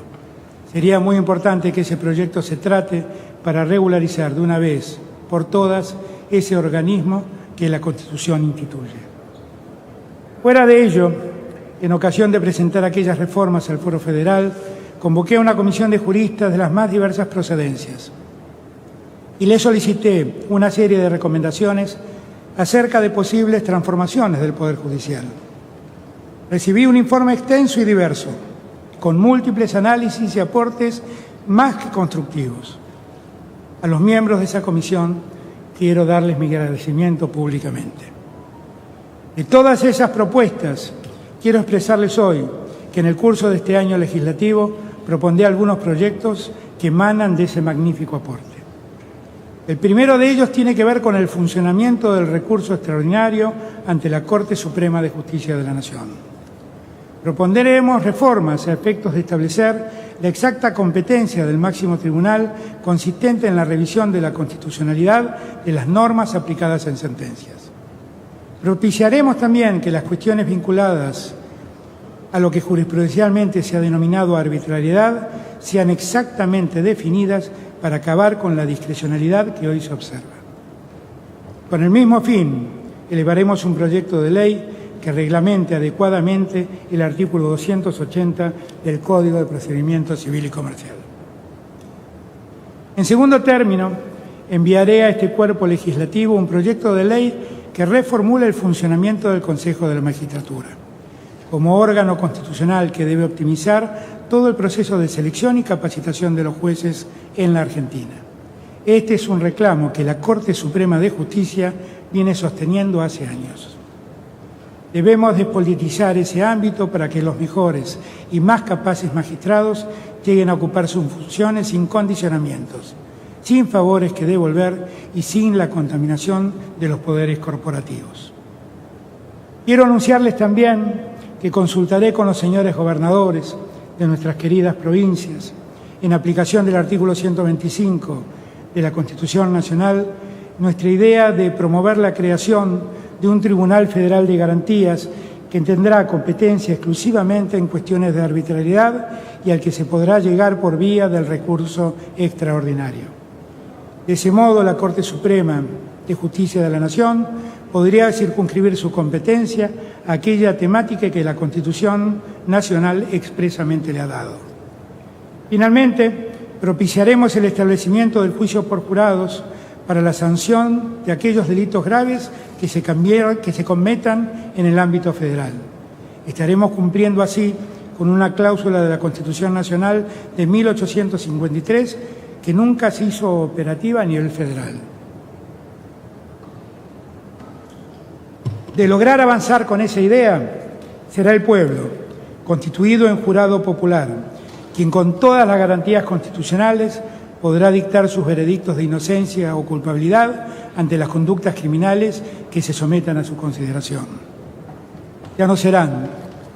Sería muy importante que ese proyecto se trate para regularizar de una vez por todas ese organismo que la Constitución instituye. Fuera de ello, en ocasión de presentar aquellas reformas al Fuero Federal, convoqué a una comisión de juristas de las más diversas procedencias y le solicité una serie de recomendaciones acerca de posibles transformaciones del Poder Judicial. Recibí un informe extenso y diverso, con múltiples análisis y aportes más que constructivos. A los miembros de esa comisión quiero darles mi agradecimiento públicamente. De todas esas propuestas, quiero expresarles hoy que en el curso de este año legislativo propondré algunos proyectos que emanan de ese magnífico aporte. El primero de ellos tiene que ver con el funcionamiento del recurso extraordinario ante la Corte Suprema de Justicia de la Nación. Propondremos reformas a efectos de establecer la exacta competencia del máximo tribunal consistente en la revisión de la constitucionalidad de las normas aplicadas en sentencias. Propiciaremos también que las cuestiones vinculadas a lo que jurisprudencialmente se ha denominado arbitrariedad sean exactamente definidas para acabar con la discrecionalidad que hoy se observa. Con el mismo fin, elevaremos un proyecto de ley que reglamente adecuadamente el artículo 280 del Código de Procedimiento Civil y Comercial. En segundo término, enviaré a este cuerpo legislativo un proyecto de ley que reformule el funcionamiento del Consejo de la Magistratura, como órgano constitucional que debe optimizar todo el proceso de selección y capacitación de los jueces en la Argentina. Este es un reclamo que la Corte Suprema de Justicia viene sosteniendo hace años. Debemos despolitizar ese ámbito para que los mejores y más capaces magistrados lleguen a ocupar sus funciones sin condicionamientos, sin favores que devolver y sin la contaminación de los poderes corporativos. Quiero anunciarles también que consultaré con los señores gobernadores de nuestras queridas provincias, en aplicación del artículo 125 de la Constitución Nacional, nuestra idea de promover la creación de un Tribunal Federal de Garantías que tendrá competencia exclusivamente en cuestiones de arbitrariedad y al que se podrá llegar por vía del recurso extraordinario. De ese modo, la Corte Suprema de Justicia de la Nación podría circunscribir su competencia a aquella temática que la Constitución Nacional expresamente le ha dado. Finalmente, propiciaremos el establecimiento del juicio por jurados para la sanción de aquellos delitos graves que se cometan en el ámbito federal. Estaremos cumpliendo así con una cláusula de la Constitución Nacional de 1853 que nunca se hizo operativa a nivel federal. De lograr avanzar con esa idea, será el pueblo, constituido en jurado popular, quien con todas las garantías constitucionales podrá dictar sus veredictos de inocencia o culpabilidad ante las conductas criminales que se sometan a su consideración. Ya no serán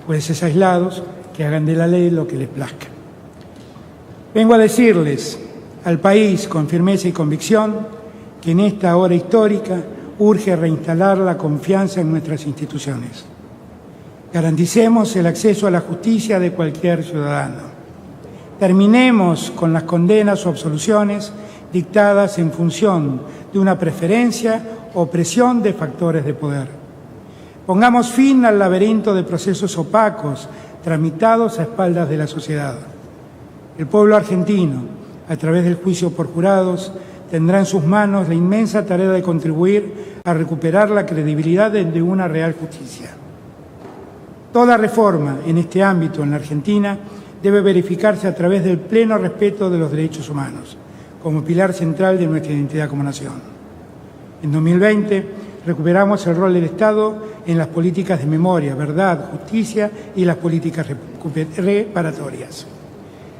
jueces aislados que hagan de la ley lo que les plazca. Vengo a decirles al país con firmeza y convicción que en esta hora histórica urge reinstalar la confianza en nuestras instituciones. Garanticemos el acceso a la justicia de cualquier ciudadano. Terminemos con las condenas o absoluciones dictadas en función de una preferencia o presión de factores de poder. Pongamos fin al laberinto de procesos opacos tramitados a espaldas de la sociedad. El pueblo argentino, a través del juicio por jurados, tendrá en sus manos la inmensa tarea de contribuir a recuperar la credibilidad de una real justicia. Toda reforma en este ámbito en la Argentina debe verificarse a través del pleno respeto de los derechos humanos, como pilar central de nuestra identidad como nación. En 2020 recuperamos el rol del Estado en las políticas de memoria, verdad, justicia y las políticas reparatorias.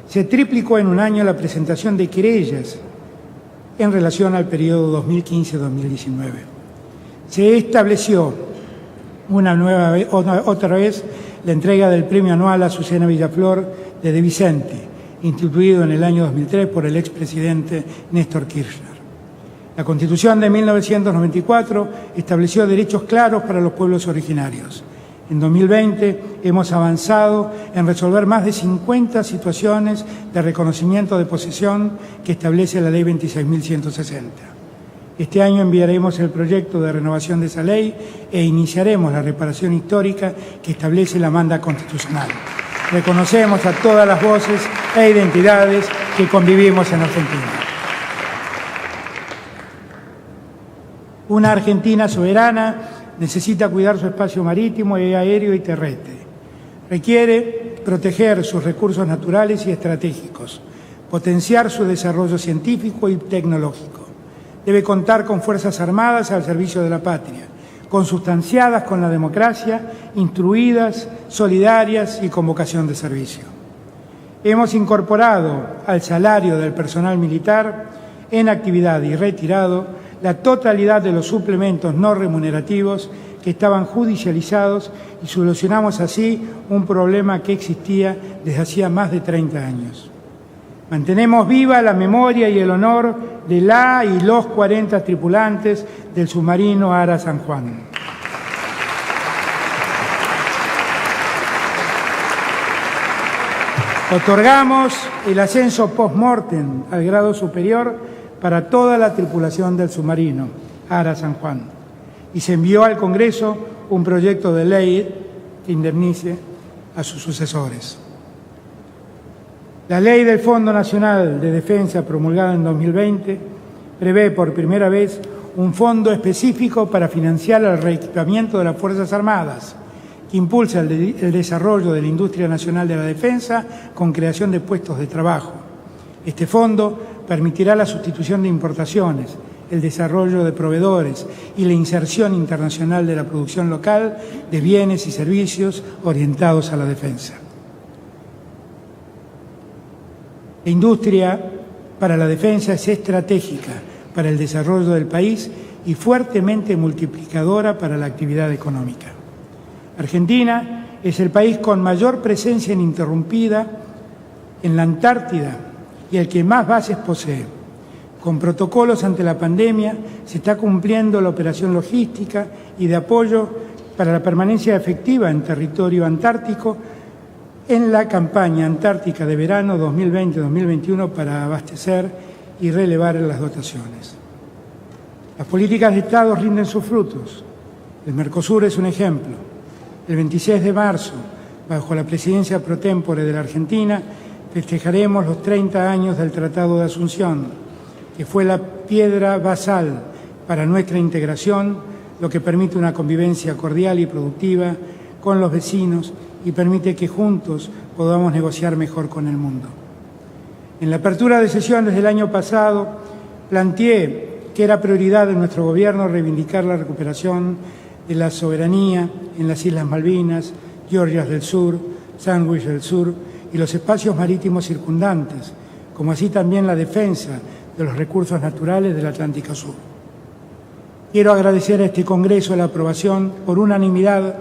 Se triplicó en un año la presentación de querellas en relación al periodo 2015-2019. Se estableció otra vez la entrega del premio anual a Susana Villaflor de Vicente, instituido en el año 2003 por el expresidente Néstor Kirchner. La Constitución de 1994 estableció derechos claros para los pueblos originarios. En 2020 hemos avanzado en resolver más de 50 situaciones de reconocimiento de posesión que establece la Ley 26.160. Este año enviaremos el proyecto de renovación de esa ley e iniciaremos la reparación histórica que establece la manda constitucional. Reconocemos a todas las voces e identidades que convivimos en Argentina. Una Argentina soberana necesita cuidar su espacio marítimo, aéreo y terrestre. Requiere proteger sus recursos naturales y estratégicos, potenciar su desarrollo científico y tecnológico. Debe contar con fuerzas armadas al servicio de la patria, consustanciadas con la democracia, instruidas, solidarias y con vocación de servicio. Hemos incorporado al salario del personal militar en actividad y retirado la totalidad de los suplementos no remunerativos que estaban judicializados y solucionamos así un problema que existía desde hacía más de 30 años. Mantenemos viva la memoria y el honor de la y los 40 tripulantes del submarino Ara San Juan. Otorgamos el ascenso post-mortem al grado superior para toda la tripulación del submarino Ara San Juan y se envió al Congreso un proyecto de ley que indemnice a sus sucesores. La Ley del Fondo Nacional de Defensa, promulgada en 2020, prevé por primera vez un fondo específico para financiar el reequipamiento de las Fuerzas Armadas, que impulsa el desarrollo de la industria nacional de la defensa con creación de puestos de trabajo. Este fondo permitirá la sustitución de importaciones, el desarrollo de proveedores y la inserción internacional de la producción local de bienes y servicios orientados a la defensa. La industria para la defensa es estratégica para el desarrollo del país y fuertemente multiplicadora para la actividad económica. Argentina es el país con mayor presencia ininterrumpida en la Antártida y el que más bases posee. Con protocolos ante la pandemia se está cumpliendo la operación logística y de apoyo para la permanencia efectiva en territorio antártico en la campaña antártica de verano 2020-2021 para abastecer y relevar las dotaciones. Las políticas de Estado rinden sus frutos. El Mercosur es un ejemplo. El 26 de marzo, bajo la presidencia pro tempore de la Argentina, festejaremos los 30 años del Tratado de Asunción, que fue la piedra basal para nuestra integración, lo que permite una convivencia cordial y productiva con los vecinos y permite que juntos podamos negociar mejor con el mundo. En la apertura de sesiones del año pasado, planteé que era prioridad de nuestro gobierno reivindicar la recuperación de la soberanía en las Islas Malvinas, Georgias del Sur, Sandwich del Sur y los espacios marítimos circundantes, como así también la defensa de los recursos naturales del Atlántico Sur. Quiero agradecer a este Congreso la aprobación por unanimidad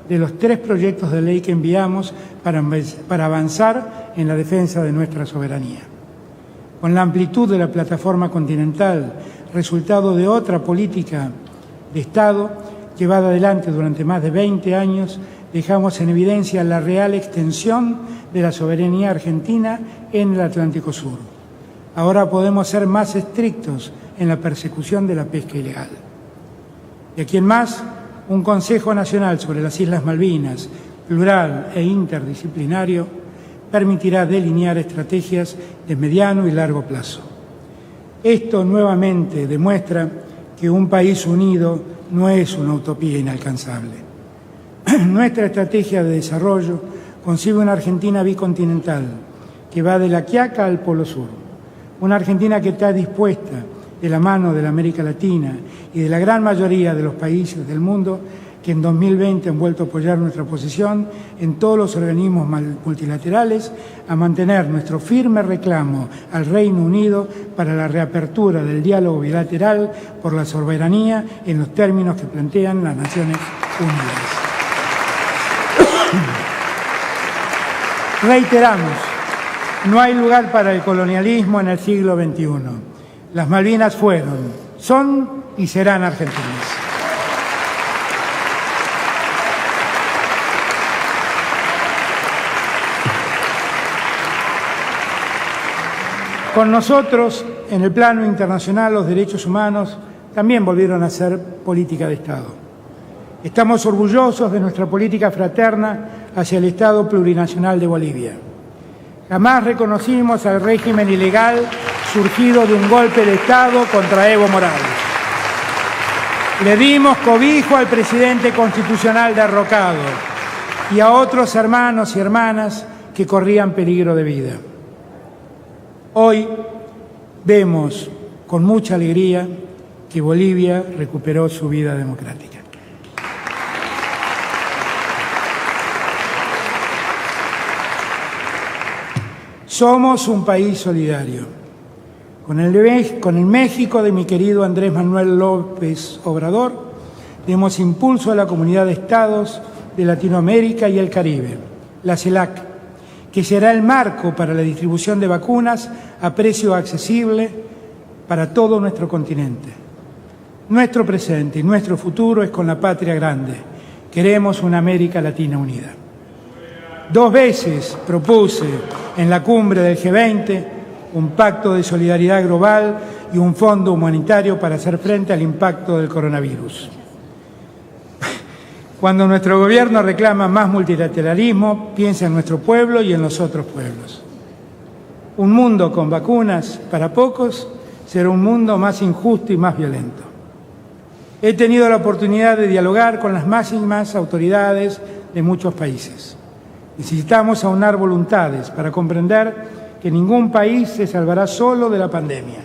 de los 3 proyectos de ley que enviamos para avanzar en la defensa de nuestra soberanía. Con la amplitud de la plataforma continental, resultado de otra política de Estado, llevada adelante durante más de 20 años, dejamos en evidencia la real extensión de la soberanía argentina en el Atlántico Sur. Ahora podemos ser más estrictos en la persecución de la pesca ilegal. De aquí en más, un Consejo Nacional sobre las Islas Malvinas, plural e interdisciplinario, permitirá delinear estrategias de mediano y largo plazo. Esto nuevamente demuestra que un país unido no es una utopía inalcanzable. Nuestra estrategia de desarrollo concibe una Argentina bicontinental que va de la Quiaca al Polo Sur. Una Argentina que está dispuesta, de la mano de la América Latina y de la gran mayoría de los países del mundo, que en 2020 han vuelto a apoyar nuestra posición en todos los organismos multilaterales, a mantener nuestro firme reclamo al Reino Unido para la reapertura del diálogo bilateral por la soberanía en los términos que plantean las Naciones Unidas. Reiteramos, no hay lugar para el colonialismo en el siglo XXI. Las Malvinas fueron, son y serán argentinas. Con nosotros, en el plano internacional, los derechos humanos también volvieron a ser política de Estado. Estamos orgullosos de nuestra política fraterna hacia el Estado plurinacional de Bolivia. Jamás reconocimos al régimen ilegal surgido de un golpe de Estado contra Evo Morales. Le dimos cobijo al presidente constitucional derrocado y a otros hermanos y hermanas que corrían peligro de vida. Hoy vemos con mucha alegría que Bolivia recuperó su vida democrática. Somos un país solidario. Con el México de mi querido Andrés Manuel López Obrador, demos impulso a la Comunidad de Estados de Latinoamérica y el Caribe, la CELAC, que será el marco para la distribución de vacunas a precio accesible para todo nuestro continente. Nuestro presente y nuestro futuro es con la patria grande. Queremos una América Latina unida. 2 veces propuse en la cumbre del G20 un pacto de solidaridad global y un fondo humanitario para hacer frente al impacto del coronavirus. Cuando nuestro gobierno reclama más multilateralismo, piensa en nuestro pueblo y en los otros pueblos. Un mundo con vacunas para pocos será un mundo más injusto y más violento. He tenido la oportunidad de dialogar con las máximas autoridades de muchos países. Necesitamos aunar voluntades para comprender que ningún país se salvará solo de la pandemia.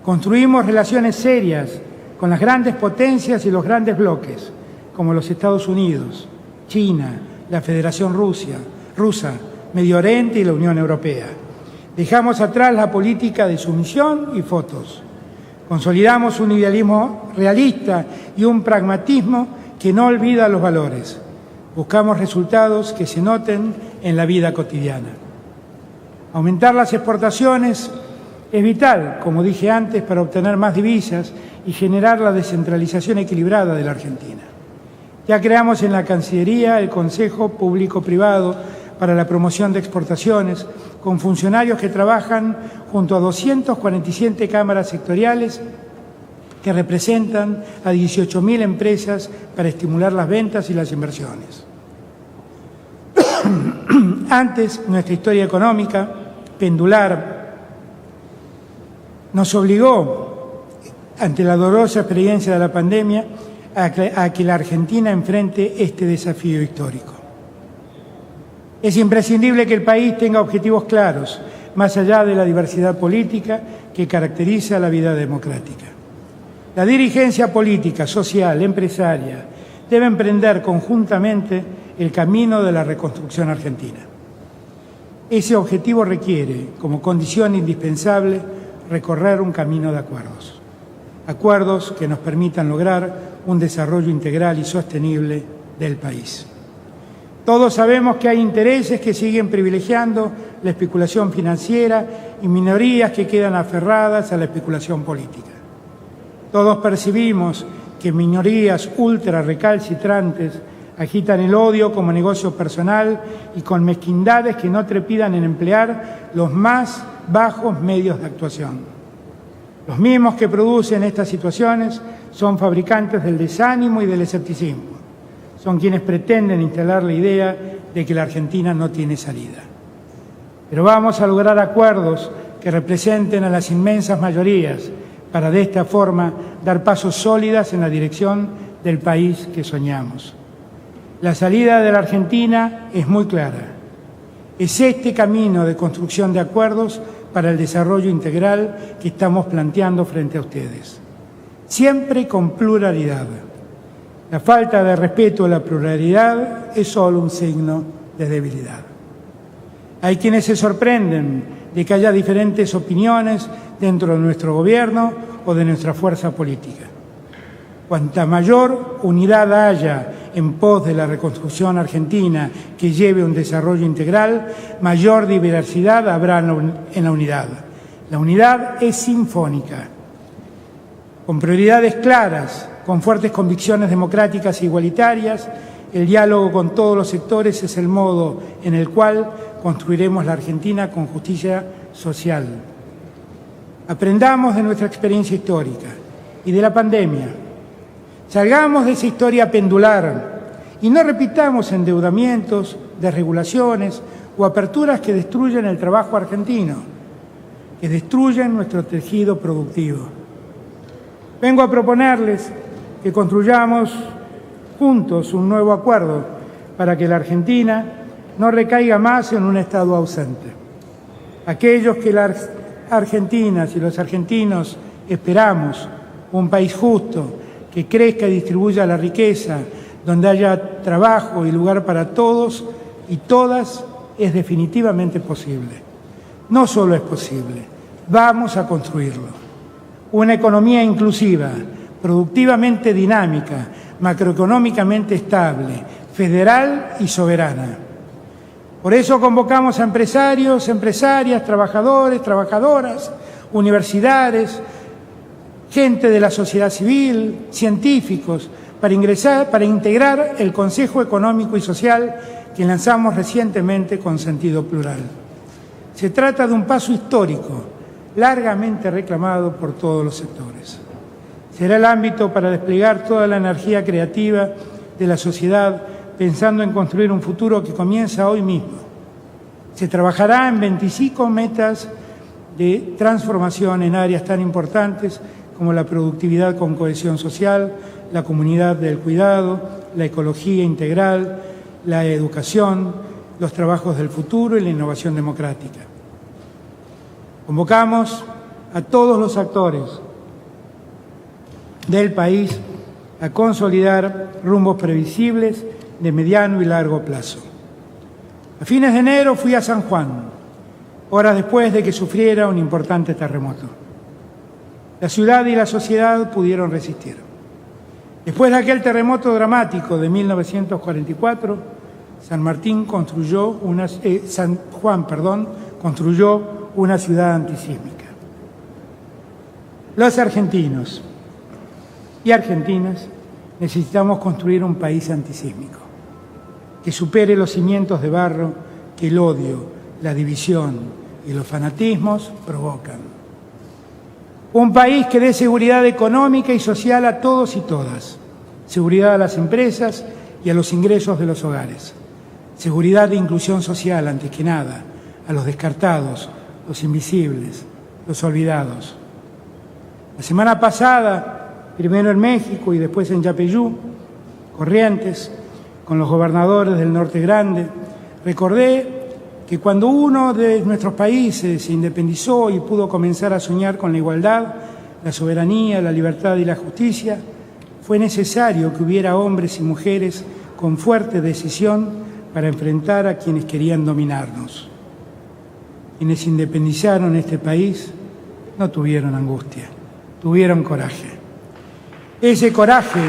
Construimos relaciones serias con las grandes potencias y los grandes bloques, como los Estados Unidos, China, la Federación Rusa, Medio Oriente y la Unión Europea. Dejamos atrás la política de sumisión y fotos. Consolidamos un idealismo realista y un pragmatismo que no olvida los valores. Buscamos resultados que se noten en la vida cotidiana. Aumentar las exportaciones es vital, como dije antes, para obtener más divisas y generar la descentralización equilibrada de la Argentina. Ya creamos en la Cancillería el Consejo Público-Privado para la promoción de exportaciones, con funcionarios que trabajan junto a 247 cámaras sectoriales que representan a 18.000 empresas para estimular las ventas y las inversiones. Antes, nuestra historia económica pendular nos obligó, ante la dolorosa experiencia de la pandemia, a que la Argentina enfrente este desafío histórico. Es imprescindible que el país tenga objetivos claros, más allá de la diversidad política que caracteriza la vida democrática. La dirigencia política, social, empresaria, debe emprender conjuntamente el camino de la reconstrucción argentina. Ese objetivo requiere, como condición indispensable, recorrer un camino de acuerdos. Acuerdos que nos permitan lograr un desarrollo integral y sostenible del país. Todos sabemos que hay intereses que siguen privilegiando la especulación financiera y minorías que quedan aferradas a la especulación política. Todos percibimos que minorías ultra recalcitrantes agitan el odio como negocio personal y con mezquindades que no trepidan en emplear los más bajos medios de actuación. Los mismos que producen estas situaciones son fabricantes del desánimo y del escepticismo. Son quienes pretenden instalar la idea de que la Argentina no tiene salida. Pero vamos a lograr acuerdos que representen a las inmensas mayorías para de esta forma dar pasos sólidas en la dirección del país que soñamos. La salida de la Argentina es muy clara. Es este camino de construcción de acuerdos para el desarrollo integral que estamos planteando frente a ustedes. Siempre con pluralidad. La falta de respeto a la pluralidad es solo un signo de debilidad. Hay quienes se sorprenden de que haya diferentes opiniones dentro de nuestro gobierno o de nuestra fuerza política. Cuanta mayor unidad haya en pos de la reconstrucción argentina que lleve un desarrollo integral, mayor diversidad habrá en la unidad. La unidad es sinfónica, con prioridades claras, con fuertes convicciones democráticas e igualitarias. El diálogo con todos los sectores es el modo en el cual construiremos la Argentina con justicia social. Aprendamos de nuestra experiencia histórica y de la pandemia. Salgamos de esa historia pendular y no repitamos endeudamientos, desregulaciones o aperturas que destruyen el trabajo argentino, que destruyen nuestro tejido productivo. Vengo a proponerles que construyamos juntos un nuevo acuerdo para que la Argentina no recaiga más en un estado ausente. Aquellos que las argentinas y los argentinos esperamos, un país justo, que crezca y distribuya la riqueza, donde haya trabajo y lugar para todos y todas, es definitivamente posible. No solo es posible, vamos a construirlo. Una economía inclusiva, productivamente dinámica, macroeconómicamente estable, federal y soberana. Por eso convocamos a empresarios, empresarias, trabajadores, trabajadoras, universidades, gente de la sociedad civil, científicos, para integrar el Consejo Económico y Social que lanzamos recientemente con sentido plural. Se trata de un paso histórico, largamente reclamado por todos los sectores. Será el ámbito para desplegar toda la energía creativa de la sociedad, pensando en construir un futuro que comienza hoy mismo. Se trabajará en 25 metas de transformación en áreas tan importantes como la productividad con cohesión social, la comunidad del cuidado, la ecología integral, la educación, los trabajos del futuro y la innovación democrática. Convocamos a todos los actores del país a consolidar rumbos previsibles de mediano y largo plazo. A fines de enero fui a San Juan, horas después de que sufriera un importante terremoto. La ciudad y la sociedad pudieron resistir. Después de aquel terremoto dramático de 1944, San Juan construyó una ciudad antisísmica. Los argentinos y argentinas necesitamos construir un país antisísmico, que supere los cimientos de barro que el odio, la división y los fanatismos provocan. Un país que dé seguridad económica y social a todos y todas, seguridad a las empresas y a los ingresos de los hogares, seguridad de inclusión social, antes que nada, a los descartados, los invisibles, los olvidados. La semana pasada, primero en México y después en Yapeyú, Corrientes, con los gobernadores del Norte Grande, recordé que cuando uno de nuestros países se independizó y pudo comenzar a soñar con la igualdad, la soberanía, la libertad y la justicia, fue necesario que hubiera hombres y mujeres con fuerte decisión para enfrentar a quienes querían dominarnos. Quienes independizaron este país no tuvieron angustia, tuvieron coraje. Ese coraje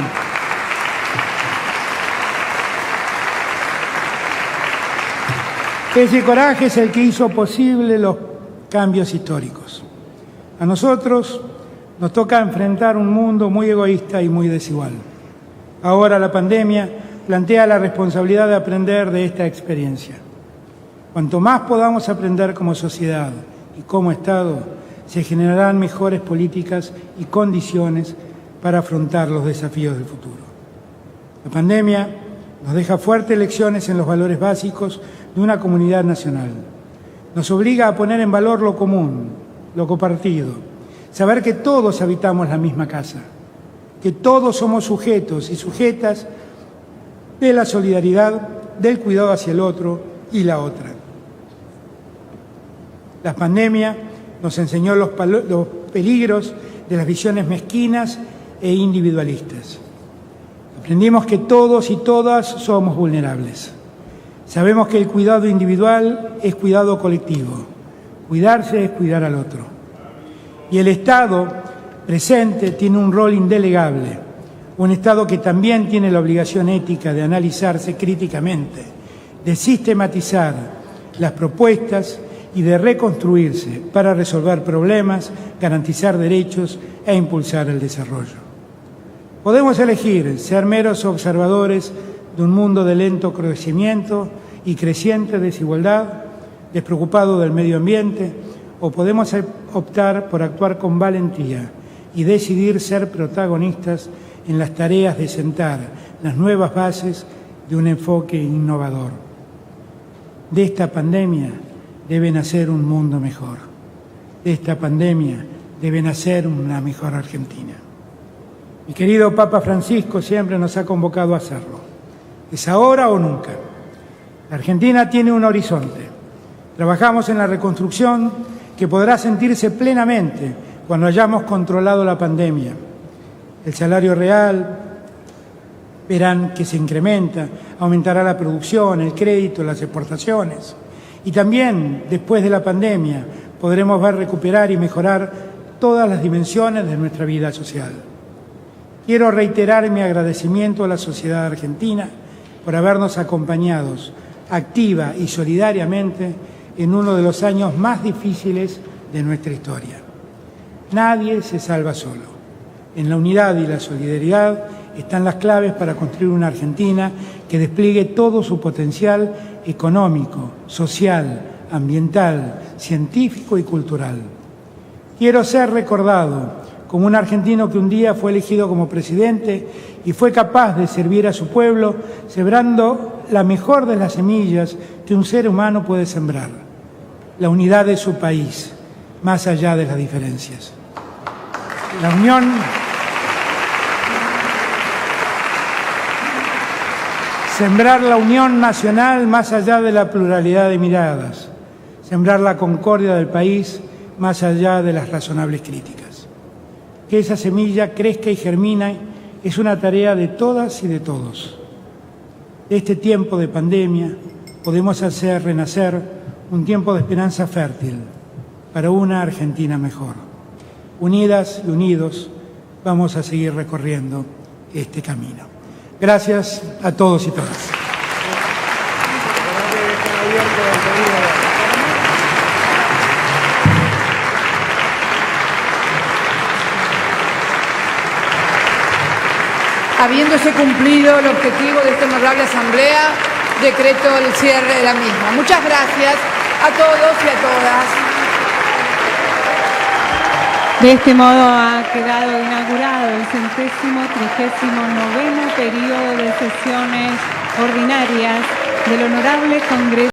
es el que hizo posible los cambios históricos. A nosotros Nos toca enfrentar un mundo muy egoísta y muy desigual. Ahora la pandemia plantea la responsabilidad de aprender de esta experiencia. Cuanto más podamos aprender como sociedad y como Estado, se generarán mejores políticas y condiciones para afrontar los desafíos del futuro. La pandemia nos deja fuertes lecciones en los valores básicos de una comunidad nacional. Nos obliga a poner en valor lo común, lo compartido, saber que todos habitamos la misma casa, que todos somos sujetos y sujetas de la solidaridad, del cuidado hacia el otro y la otra. La pandemia nos enseñó los peligros de las visiones mezquinas e individualistas. Aprendimos que todos y todas somos vulnerables. Sabemos que el cuidado individual es cuidado colectivo. Cuidarse es cuidar al otro. Y el Estado presente tiene un rol indelegable. Un Estado que también tiene la obligación ética de analizarse críticamente, de sistematizar las propuestas y de reconstruirse para resolver problemas, garantizar derechos e impulsar el desarrollo. Podemos elegir ser meros observadores de un mundo de lento crecimiento y creciente desigualdad, despreocupado del medio ambiente, o podemos optar por actuar con valentía y decidir ser protagonistas en las tareas de sentar las nuevas bases de un enfoque innovador. De esta pandemia debe nacer un mundo mejor. De esta pandemia debe nacer una mejor Argentina. Mi querido Papa Francisco siempre nos ha convocado a hacerlo. ¿Es ahora o nunca? La Argentina tiene un horizonte. Trabajamos en la reconstrucción que podrá sentirse plenamente cuando hayamos controlado la pandemia. El salario real, verán que se incrementa, aumentará la producción, el crédito, las exportaciones. Y también, después de la pandemia, podremos ver recuperar y mejorar todas las dimensiones de nuestra vida social. Quiero reiterar mi agradecimiento a la sociedad argentina por habernos acompañado activa y solidariamente en uno de los años más difíciles de nuestra historia. Nadie se salva solo. En la unidad y la solidaridad están las claves para construir una Argentina que despliegue todo su potencial económico, social, ambiental, científico y cultural. Quiero ser recordado como un argentino que un día fue elegido como presidente y fue capaz de servir a su pueblo, sembrando la mejor de las semillas que un ser humano puede sembrar, la unidad de su país, más allá de las diferencias. Sembrar la unión nacional más allá de la pluralidad de miradas, sembrar la concordia del país más allá de las razonables críticas. Que esa semilla crezca y germine es una tarea de todas y de todos. De este tiempo de pandemia podemos hacer renacer un tiempo de esperanza fértil para una Argentina mejor. Unidas y unidos vamos a seguir recorriendo este camino. Gracias a todos y todas. Habiéndose cumplido el objetivo de esta honorable asamblea, decreto el cierre de la misma. Muchas gracias a todos y a todas. De este modo ha quedado inaugurado el 139º periodo de sesiones ordinarias del Honorable Congreso